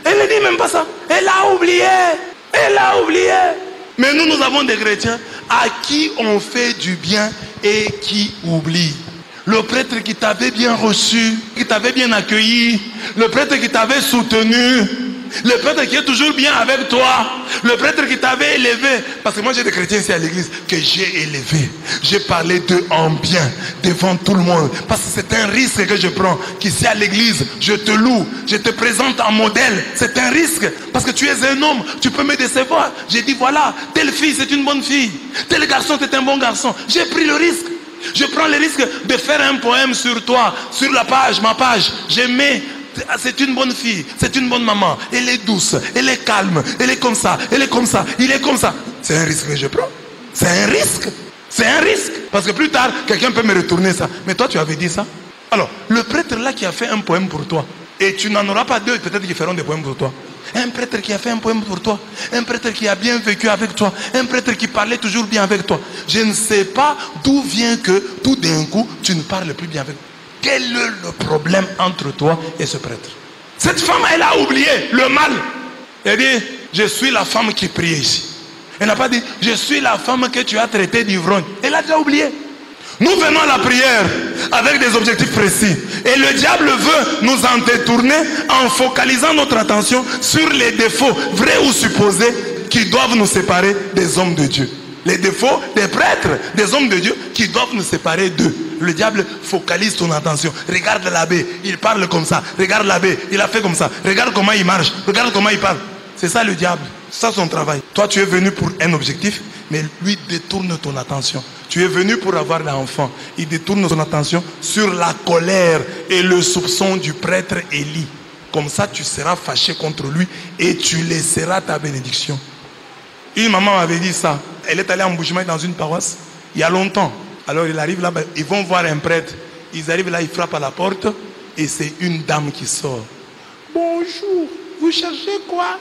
Elle ne dit même pas ça. Elle a oublié. Elle a oublié. Mais nous avons des chrétiens à qui on fait du bien et qui oublient. Le prêtre qui t'avait bien reçu, qui t'avait bien accueilli, le prêtre qui t'avait soutenu, le prêtre qui est toujours bien avec toi, le prêtre qui t'avait élevé. Parce que moi j'ai des chrétiens ici à l'église que j'ai élevés. J'ai parlé d'eux en bien devant tout le monde. Parce que c'est un risque que je prends. Qu'ici à l'église, je te loue, je te présente en modèle. C'est un risque. Parce que tu es un homme, tu peux me décevoir. J'ai dit voilà, telle fille c'est une bonne fille. Tel garçon c'est un bon garçon. J'ai pris le risque. Je prends le risque de faire un poème sur toi, sur la page, ma page. Je mets, c'est une bonne fille, c'est une bonne maman. Elle est douce, elle est calme, elle est comme ça, elle est comme ça, il est comme ça. C'est un risque que je prends. C'est un risque. C'est un risque. Parce que plus tard, quelqu'un peut me retourner ça. Mais toi, tu avais dit ça. Alors, le prêtre là qui a fait un poème pour toi, et tu n'en auras pas deux, peut-être qui feront des poèmes pour toi. Un prêtre qui a fait un poème pour toi, un prêtre qui a bien vécu avec toi, un prêtre qui parlait toujours bien avec toi. Je ne sais pas d'où vient que tout d'un coup, tu ne parles plus bien avec toi. Quel est le problème entre toi et ce prêtre? Cette femme, elle a oublié le mal. Elle dit, je suis la femme qui prie ici. Elle n'a pas dit, je suis la femme que tu as traitée d'ivrogne. Elle a déjà oublié. Nous venons à la prière avec des objectifs précis. Et le diable veut nous en détourner en focalisant notre attention sur les défauts, vrais ou supposés, qui doivent nous séparer des hommes de Dieu. Les défauts des prêtres, des hommes de Dieu, qui doivent nous séparer d'eux. Le diable focalise ton attention. Regarde l'abbé, il parle comme ça. Regarde l'abbé, il a fait comme ça. Regarde comment il marche. Regarde comment il parle. C'est ça le diable. C'est ça son travail. Toi, tu es venu pour un objectif, mais lui détourne ton attention. Tu es venu pour avoir l'enfant. Il détourne ton attention sur la colère et le soupçon du prêtre Élie. Comme ça, tu seras fâché contre lui et tu laisseras ta bénédiction. Une maman m'avait dit ça. Elle est allée en Bushmaï dans une paroisse il y a longtemps. Alors il arrive là-bas, ils vont voir un prêtre. Ils arrivent là, ils frappent à la porte et c'est une dame qui sort. Bonjour, vous cherchez quoi?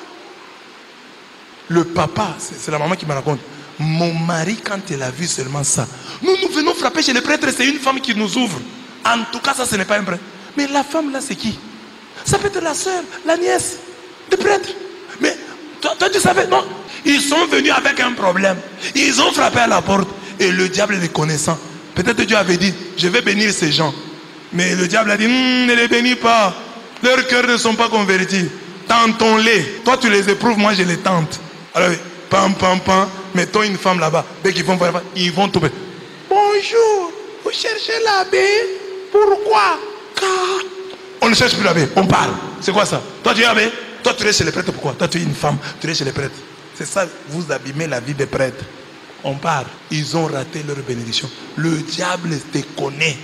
Le papa, c'est la maman qui me raconte. Mon mari, quand elle a vu seulement ça, nous venons frapper chez le prêtre, c'est une femme qui nous ouvre. En tout cas, ça, ce n'est pas un prêtre. Mais la femme là, c'est qui? Ça peut être la soeur, la nièce du prêtre. Mais toi, tu savais, non? Ils sont venus avec un problème. Ils ont frappé à la porte. Et le diable les connaissant, peut-être Dieu avait dit, je vais bénir ces gens. Mais le diable a dit, ne les bénis pas. Leurs cœurs ne sont pas convertis. Tentons-les. Toi, tu les éprouves, moi, je les tente. Alors, pam, pam, pam, mettons une femme là-bas. Dès qu'ils vont voir, ils vont tomber. Bonjour, vous cherchez l'abbé? Pourquoi? Car on ne cherche plus l'abbé, on parle. C'est quoi ça? Toi, tu es abbé? Toi, tu es chez les prêtres, pourquoi? Toi, tu es une femme, tu es chez les prêtres. C'est ça, vous abîmez la vie des prêtres. on part. Ils ont raté leur bénédiction. Le diable te connaît.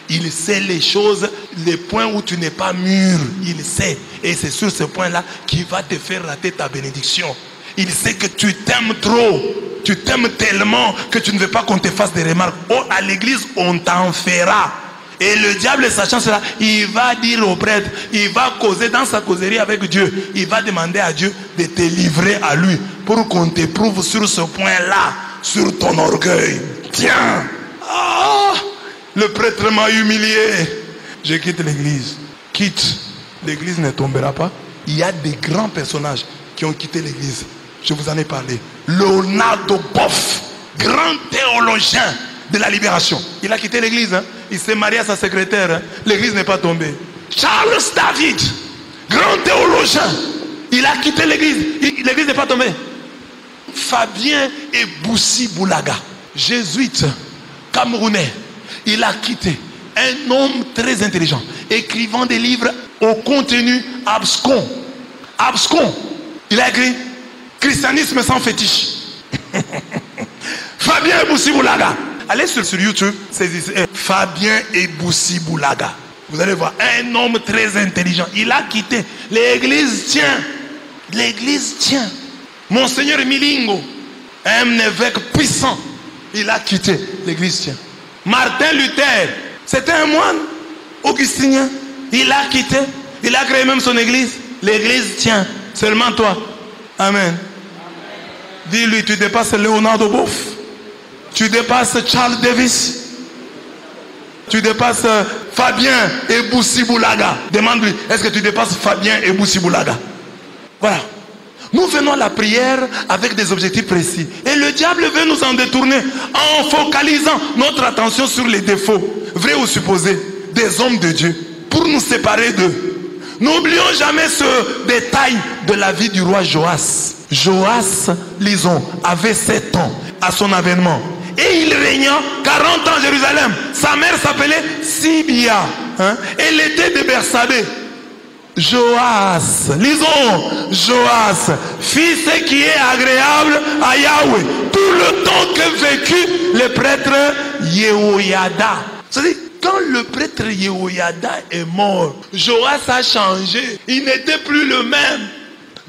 Il sait les choses, les points où tu n'es pas mûr. Il sait. Et c'est sur ce point-là qu'il va te faire rater ta bénédiction. Il sait que tu t'aimes trop. Tu t'aimes tellement que tu ne veux pas qu'on te fasse des remarques. Oh, à l'église, on t'en fera. Et le diable, sachant cela, il va dire au prêtre, il va causer dans sa causerie avec Dieu. Il va demander à Dieu de te livrer à lui pour qu'on t'éprouve sur ce point-là, sur ton orgueil. Tiens, le prêtre m'a humilié. Je quitte l'église. Quitte. L'église ne tombera pas. Il y a des grands personnages qui ont quitté l'église. Je vous en ai parlé. Leonardo Boff, grand théologien de la libération. Il a quitté l'église. Il s'est marié à sa secrétaire. L'église n'est pas tombée. Charles David, grand théologien. Il a quitté l'église. L'église n'est pas tombée. Fabien Eboussi Boulaga, jésuite, camerounais. Il a quitté. Un homme très intelligent, écrivant des livres au contenu abscon. Abscon. Il a écrit Christianisme sans fétiche. Fabien Eboussi Boulaga. Allez sur YouTube, c'est Fabien Eboussi Boulaga. Vous allez voir, un homme très intelligent. Il a quitté. L'église tient. L'église tient. Monseigneur Milingo, un évêque puissant. Il a quitté. L'église tient. Martin Luther, c'était un moine augustinien. Il a quitté. Il a créé même son église. L'église tient. Seulement toi. Amen. Dis-lui, tu dépasses Leonardo Boff. Tu dépasses Charles Davis. Tu dépasses Fabien Eboussi Boulaga. Demande-lui, est-ce que tu dépasses Fabien Eboussi Boulaga? Voilà. Nous venons à la prière avec des objectifs précis. Et le diable veut nous en détourner en focalisant notre attention sur les défauts, vrais ou supposés, des hommes de Dieu, pour nous séparer d'eux. N'oublions jamais ce détail de la vie du roi Joas. Joas, lisons, avait 7 ans à son avènement. Et il régna 40 ans à Jérusalem. Sa mère s'appelait Sibia. Elle était de Bersabée. Joas, lisons, Joas fit ce qui est agréable à Yahweh tout le temps que vécut le prêtre Yehoyada. C'est-à-dire, quand le prêtre Yehoyada est mort, Joas a changé. Il n'était plus le même.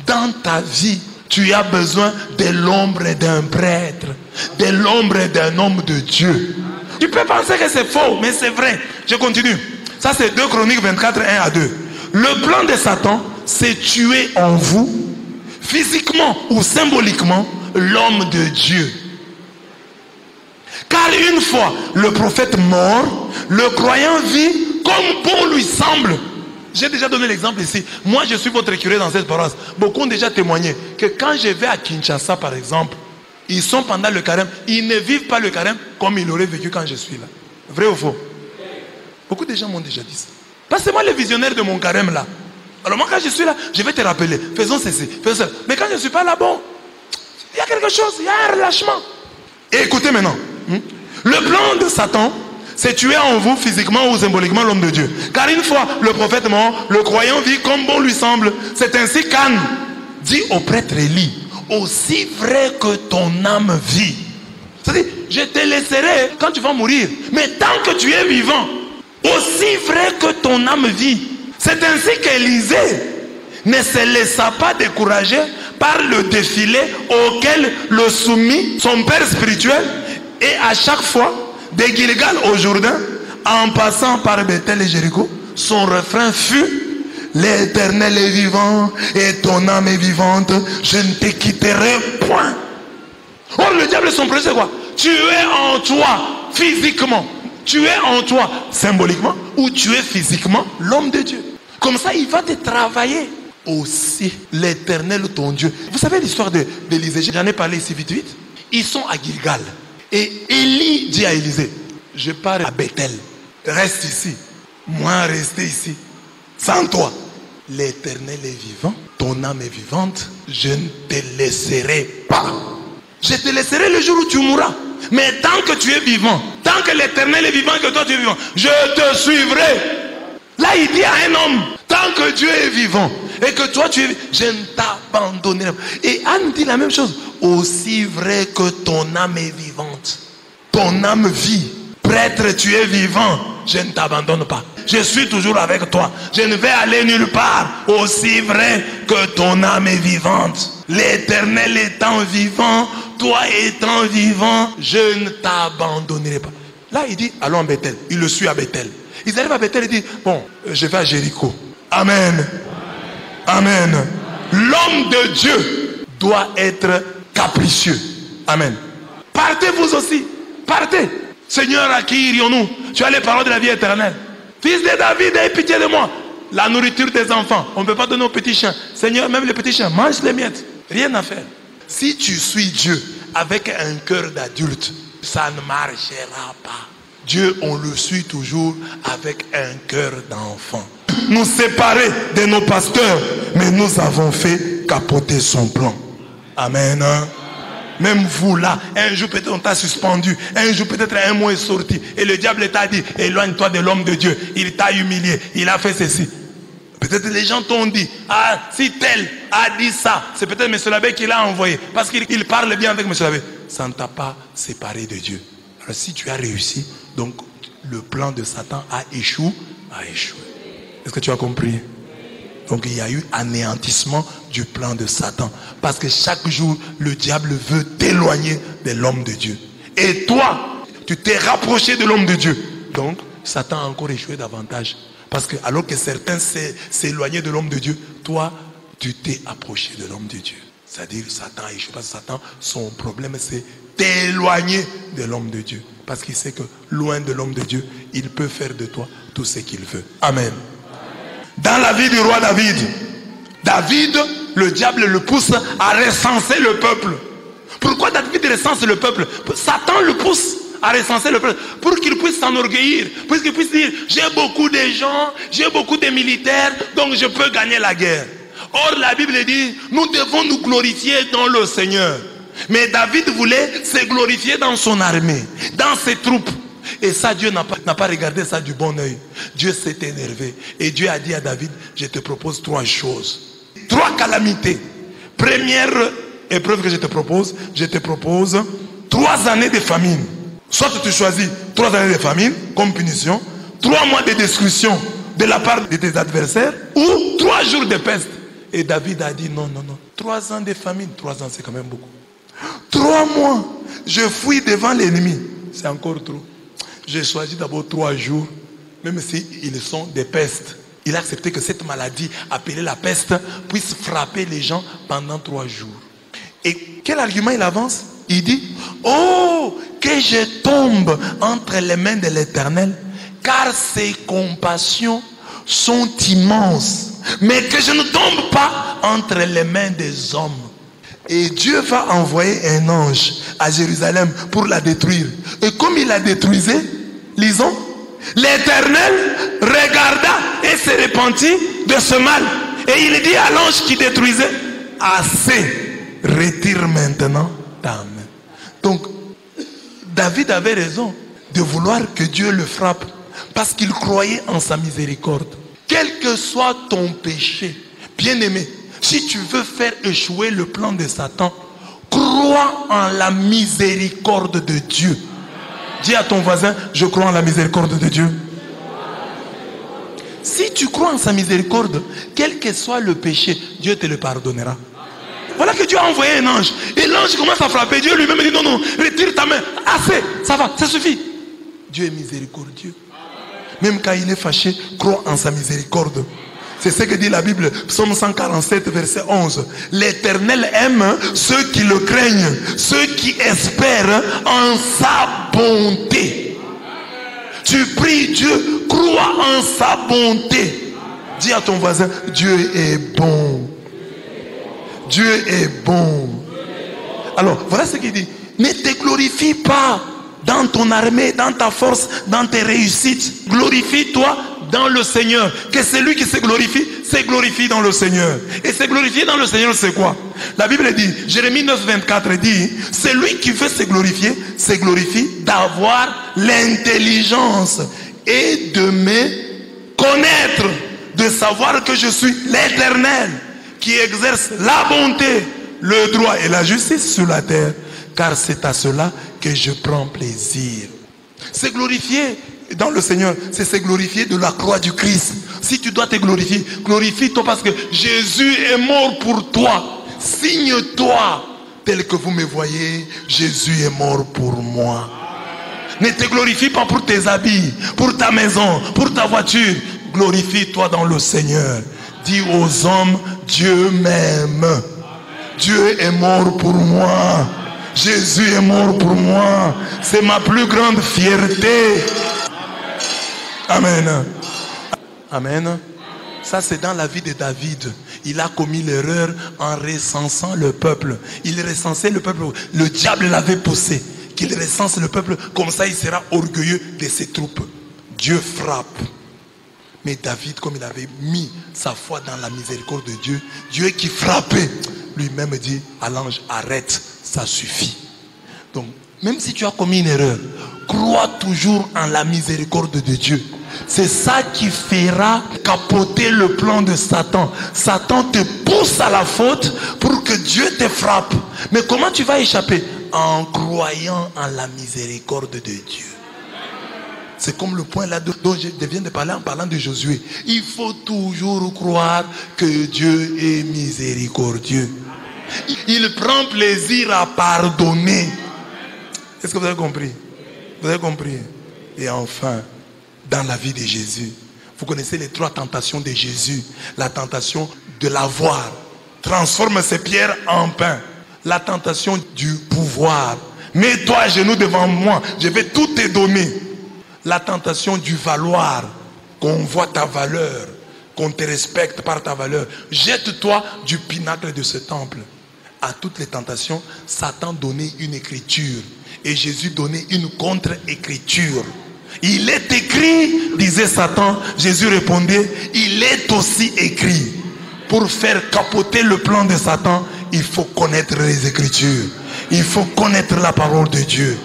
Dans ta vie, tu as besoin de l'ombre d'un prêtre, de l'ombre d'un homme de Dieu. Tu peux penser que c'est faux, mais c'est vrai. Je continue. Ça, c'est 2 Chroniques 24, 1 à 2. Le plan de Satan, c'est tuer en vous, physiquement ou symboliquement, l'homme de Dieu. Car une fois le prophète mort, le croyant vit comme bon lui semble. J'ai déjà donné l'exemple ici. Moi, je suis votre curé dans cette paroisse. Beaucoup ont déjà témoigné que quand je vais à Kinshasa, par exemple, ils sont pendant le carême. Ils ne vivent pas le carême comme ils l'auraient vécu quand je suis là. Vrai ou faux? Beaucoup de gens m'ont déjà dit ça. Passez-moi le visionnaire de mon carême là. Alors moi, quand je suis là, je vais te rappeler. Faisons ceci, faisons ça. Mais quand je ne suis pas là, bon, il y a quelque chose, il y a un relâchement. Et écoutez maintenant. Le plan de Satan, c'est tuer en vous physiquement ou symboliquement l'homme de Dieu. Car une fois le prophète mort, le croyant vit comme bon lui semble. C'est ainsi qu'Anne dit au prêtre Élie, aussi vrai que ton âme vit. C'est-à-dire, je te laisserai quand tu vas mourir. Mais tant que tu es vivant, aussi vrai que ton âme vit. C'est ainsi qu'Élisée ne se laissa pas décourager par le défilé auquel le soumit son père spirituel. Et à chaque fois, de Gilgal au Jourdain, en passant par Bethel et Jéricho, son refrain fut: l'Éternel est vivant et ton âme est vivante, je ne te quitterai point. Or le diable, son projet, c'est quoi? Tu es en toi physiquement, tu es en toi symboliquement, ou tu es physiquement l'homme de Dieu. Comme ça, il va te travailler. Aussi l'Éternel ton Dieu. Vous savez l'histoire d'Élisée? J'en ai parlé ici vite. Ils sont à Gilgal. Et Élie dit à Élisée: je pars à Bethel, reste ici, moi rester ici, sans toi. L'Éternel est vivant, ton âme est vivante, je ne te laisserai pas. Je te laisserai le jour où tu mourras. Mais tant que tu es vivant, tant que l'Éternel est vivant, que toi tu es vivant, je te suivrai. Là Là, il dit à un homme, tant que Dieu est vivant et que toi tu es vivant, je ne t'abandonnerai pas. Et Anne dit la même chose. Aussi vrai que ton âme est vivante, ton âme vit. Prêtre, tu es vivant, je ne t'abandonne pas. Je suis toujours avec toi. Je ne vais aller nulle part. Aussi vrai que ton âme est vivante. L'Éternel étant vivant, toi étant vivant, je ne t'abandonnerai pas. Là, il dit, allons à Bethel. Il le suit à Bethel. Ils arrivent à Bethel et disent, bon, je vais à Jéricho. Amen. Amen. L'homme de Dieu doit être capricieux. Amen. Partez vous aussi. Partez. Seigneur, à qui irions-nous? Tu as les paroles de la vie éternelle. Fils de David, aie pitié de moi. La nourriture des enfants, on ne peut pas donner aux petits chiens. Seigneur, même les petits chiens, mange les miettes. Rien à faire. Si tu suis Dieu avec un cœur d'adulte, ça ne marchera pas. Dieu, on le suit toujours avec un cœur d'enfant. Nous séparer de nos pasteurs, mais nous avons fait capoter son plan. Amen. Même vous là, un jour peut-être on t'a suspendu, un jour peut-être un mot est sorti et le diable t'a dit, éloigne-toi de l'homme de Dieu, il t'a humilié, il a fait ceci. Peut-être les gens t'ont dit, ah si tel a dit ça, c'est peut-être M. Labbé qui l'a envoyé, parce qu'il parle bien avec M. Labbé. Ça ne t'a pas séparé de Dieu. Alors si tu as réussi, donc le plan de Satan a échoué. Est-ce que tu as compris? Donc il y a eu anéantissement du plan de Satan. Parce que chaque jour, le diable veut t'éloigner de l'homme de Dieu. Et toi, tu t'es rapproché de l'homme de Dieu. Donc, Satan a encore échoué davantage. Parce que alors que certains s'éloignaient de l'homme de Dieu, toi, tu t'es approché de l'homme de Dieu. C'est-à-dire, Satan a échoué. Parce que Satan, son problème, c'est t'éloigner de l'homme de Dieu. Parce qu'il sait que loin de l'homme de Dieu, il peut faire de toi tout ce qu'il veut. Amen. Dans la vie du roi David, le diable le pousse à recenser le peuple. Pourquoi David recense le peuple? Satan le pousse à recenser le peuple pour qu'il puisse s'enorgueillir, pour qu'il puisse dire, j'ai beaucoup de gens, j'ai beaucoup de militaires, donc je peux gagner la guerre. Or la Bible dit, nous devons nous glorifier dans le Seigneur. Mais David voulait se glorifier dans son armée, dans ses troupes. Et ça, Dieu n'a pas regardé ça du bon oeil. Dieu s'est énervé. Et Dieu a dit à David, je te propose 3 choses. 3 calamités. Première épreuve que je te propose 3 années de famine. Soit tu choisis 3 années de famine comme punition, 3 mois de destruction de la part de tes adversaires, ou 3 jours de peste. Et David a dit non. 3 ans de famine, 3 ans c'est quand même beaucoup. 3 mois, je fuis devant l'ennemi. C'est encore trop. J'ai choisi d'abord 3 jours, même s'ils sont des pestes. Il a accepté que cette maladie, appelée la peste, puisse frapper les gens pendant 3 jours. Et quel argument il avance? Il dit, oh, que je tombe entre les mains de l'Éternel, car ses compassions sont immenses. Mais que je ne tombe pas entre les mains des hommes. Et Dieu va envoyer un ange à Jérusalem pour la détruire. Et comme il la détruisait, lisons, l'Éternel regarda et se repentit de ce mal. Et il dit à l'ange qui détruisait, assez, retire maintenant ta main. Donc, David avait raison de vouloir que Dieu le frappe parce qu'il croyait en sa miséricorde. Quel que soit ton péché, bien-aimé, si tu veux faire échouer le plan de Satan, crois en la miséricorde de Dieu. Dis à ton voisin, je crois en la miséricorde de Dieu. Si tu crois en sa miséricorde, quel que soit le péché, Dieu te le pardonnera. Voilà que Dieu a envoyé un ange. Et l'ange commence à frapper. Dieu lui-même dit non, retire ta main. Assez, ça va, ça suffit. Dieu est miséricordieux. Même quand il est fâché, crois en sa miséricorde. C'est ce que dit la Bible, Psaume 147, verset 11. L'Éternel aime ceux qui le craignent, ceux qui espèrent en sa bonté. Tu pries Dieu, crois en sa bonté. Dis à ton voisin, Dieu est bon. Dieu est bon. Alors, voilà ce qu'il dit. Ne te glorifie pas dans ton armée, dans ta force, dans tes réussites. Glorifie-toi dans le Seigneur. Que celui qui se glorifie dans le Seigneur. Et se glorifier dans le Seigneur, c'est quoi? La Bible dit, Jérémie 9, 24 dit, celui qui veut se glorifie d'avoir l'intelligence et de me connaître. savoir que je suis l'Éternel qui exerce la bonté, le droit et la justice sur la terre, car c'est à cela que je prends plaisir. C'est glorifier dans le Seigneur, c'est se glorifier de la croix du Christ. Si tu dois te glorifier, glorifie-toi parce que Jésus est mort pour toi. Signe-toi tel que vous me voyez, Jésus est mort pour moi. Ne te glorifie pas pour tes habits, pour ta maison, pour ta voiture. Glorifie-toi dans le Seigneur. Dis aux hommes, Dieu m'aime. Dieu est mort pour moi. Jésus est mort pour moi. C'est ma plus grande fierté. Amen. Amen. Ça, c'est dans la vie de David. Il a commis l'erreur en recensant le peuple. Il recensait le peuple. Le diable l'avait poussé. Qu'il recense le peuple. Comme ça, il sera orgueilleux de ses troupes. Dieu frappe. Mais David, comme il avait mis sa foi dans la miséricorde de Dieu, Dieu qui frappait, lui-même dit à l'ange, arrête, ça suffit. Donc, même si tu as commis une erreur, crois toujours en la miséricorde de Dieu. C'est ça qui fera capoter le plan de Satan. Satan te pousse à la faute pour que Dieu te frappe. Mais comment tu vas échapper? En croyant en la miséricorde de Dieu. C'est comme le point là dont je viens de parler en parlant de Josué. Il faut toujours croire que Dieu est miséricordieux. Il prend plaisir à pardonner. Est-ce que vous avez compris? Vous avez compris? Et enfin, dans la vie de Jésus, vous connaissez les 3 tentations de Jésus. La tentation de l'avoir. Transforme ces pierres en pain. La tentation du pouvoir. Mets-toi à genoux devant moi. Je vais tout te donner. La tentation du valoir. Qu'on voit ta valeur. Qu'on te respecte par ta valeur. Jette-toi du pinacle de ce temple. À toutes les tentations, Satan donnait une écriture. Et Jésus donnait une contre-écriture. Il est écrit, disait Satan. Jésus répondait, il est aussi écrit. Pour faire capoter le plan de Satan, il faut connaître les Écritures. Il faut connaître la parole de Dieu.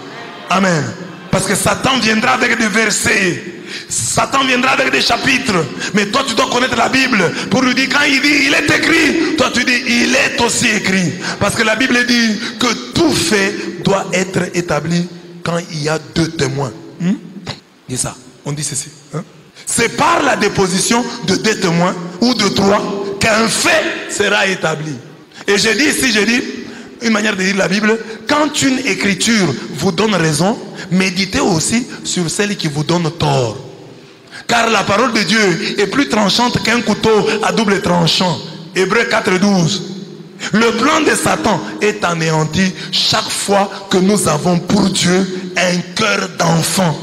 Amen. Parce que Satan viendra avec des versets. Satan viendra avec des chapitres. Mais toi, tu dois connaître la Bible. Pour lui dire, quand il dit, il est écrit. Toi, tu dis, il est aussi écrit. Parce que la Bible dit que tout fait doit être établi quand il y a 2 témoins. Et ça, on dit ceci. C'est par la déposition de 2 témoins ou de 3 qu'un fait sera établi. Et je dis ici, une manière de lire la Bible, quand une écriture vous donne raison, méditez aussi sur celle qui vous donne tort. Car la parole de Dieu est plus tranchante qu'un couteau à double tranchant. Hébreux 4:12. Le plan de Satan est anéanti chaque fois que nous avons pour Dieu un cœur d'enfant.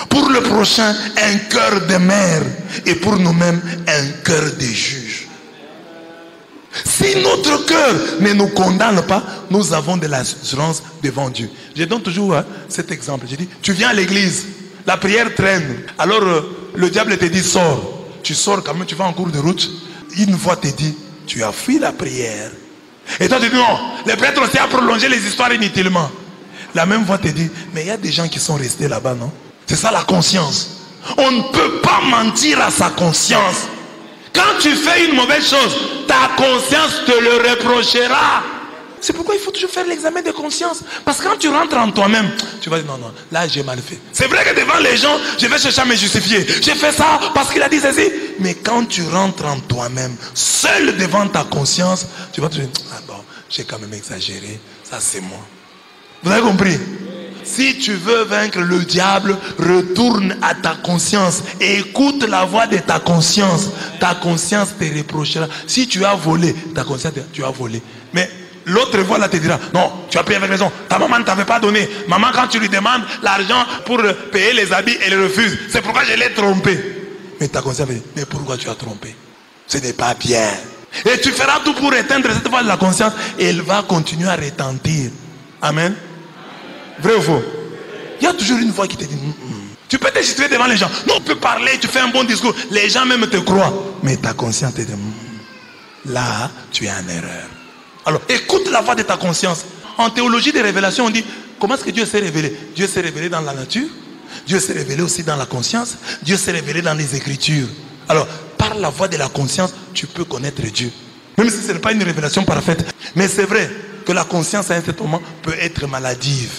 Pour le prochain, un cœur de mère. Et pour nous-mêmes, un cœur de juge. Si notre cœur ne nous condamne pas, nous avons de l'assurance devant Dieu. Je donne toujours cet exemple. Je dis, tu viens à l'église, la prière traîne. Alors le diable te dit, sors. Tu sors quand même, tu vas en cours de route. Une voix te dit, tu as fui la prière. Et toi tu dis, non, le prêtre aussi a prolongé les histoires inutilement. La même voix te dit, mais il y a des gens qui sont restés là-bas, non? C'est ça la conscience. On ne peut pas mentir à sa conscience. Quand tu fais une mauvaise chose, ta conscience te le reprochera. C'est pourquoi il faut toujours faire l'examen de conscience. Parce que quand tu rentres en toi-même, tu vas dire non, là j'ai mal fait. C'est vrai que devant les gens, je vais chercher à me justifier. J'ai fait ça parce qu'il a dit ceci. Mais quand tu rentres en toi-même, seul devant ta conscience, tu vas te dire, ah bon, j'ai quand même exagéré. Ça c'est moi. Vous avez compris? Si tu veux vaincre le diable, retourne à ta conscience et écoute la voix de ta conscience. Ta conscience te reprochera. Si tu as volé, ta conscience te dira, tu as volé. Mais l'autre voix là te dira, non, tu as payé avec raison. Ta maman ne t'avait pas donné. Maman, quand tu lui demandes l'argent pour payer les habits, elle refuse. C'est pourquoi je l'ai trompé. Mais ta conscience dit, mais pourquoi tu as trompé? Ce n'est pas bien. Et tu feras tout pour éteindre cette voix de la conscience et elle va continuer à retentir. Amen. Vrai ou faux? Il y a toujours une voix qui te dit Tu peux te justifier devant les gens. Non, tu peux parler, tu fais un bon discours. Les gens même te croient. Mais ta conscience te dit là, tu es en erreur. Alors, écoute la voix de ta conscience. En théologie des révélations, on dit comment est-ce que Dieu s'est révélé? Dieu s'est révélé dans la nature. Dieu s'est révélé aussi dans la conscience. Dieu s'est révélé dans les Écritures. Alors, par par la voie de la conscience, tu peux connaître Dieu. Même si ce n'est pas une révélation parfaite. Mais c'est vrai que la conscience à un certain moment peut être maladive.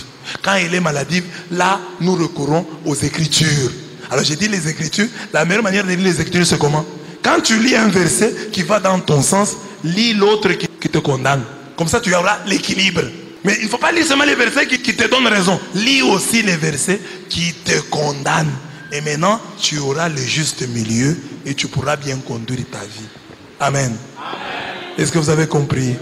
Quand elle est maladive, là, nous recourons aux Écritures. Alors j'ai dit les Écritures, la meilleure manière de lire les Écritures, c'est comment? Quand tu lis un verset qui va dans ton sens, lis l'autre qui te condamne. Comme ça, tu auras l'équilibre. Mais il ne faut pas lire seulement les versets qui te donnent raison. Lis aussi les versets qui te condamnent. Et maintenant, tu auras le juste milieu et tu pourras bien conduire ta vie. Amen. Est-ce que vous avez compris?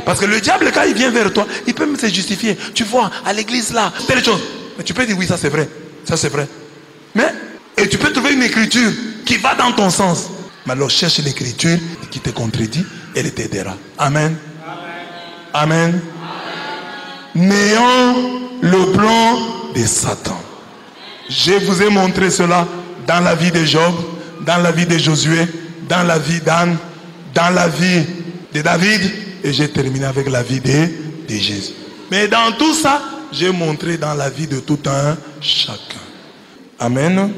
Parce que le diable, quand il vient vers toi, il peut même se justifier. Tu vois, à l'église là, telle chose. Mais tu peux dire oui, ça c'est vrai. Ça c'est vrai. Mais, et tu peux trouver une écriture qui va dans ton sens. Mais alors cherche l'écriture qui te contredit, elle t'aidera. Amen. Amen. N'ayant le plan de Satan. Je vous ai montré cela dans la vie de Job, dans la vie de Josué, dans la vie d'Anne, dans la vie de David, et j'ai terminé avec la vie de Jésus. Mais dans tout ça, j'ai montré dans la vie de tout un chacun. Amen. Amen.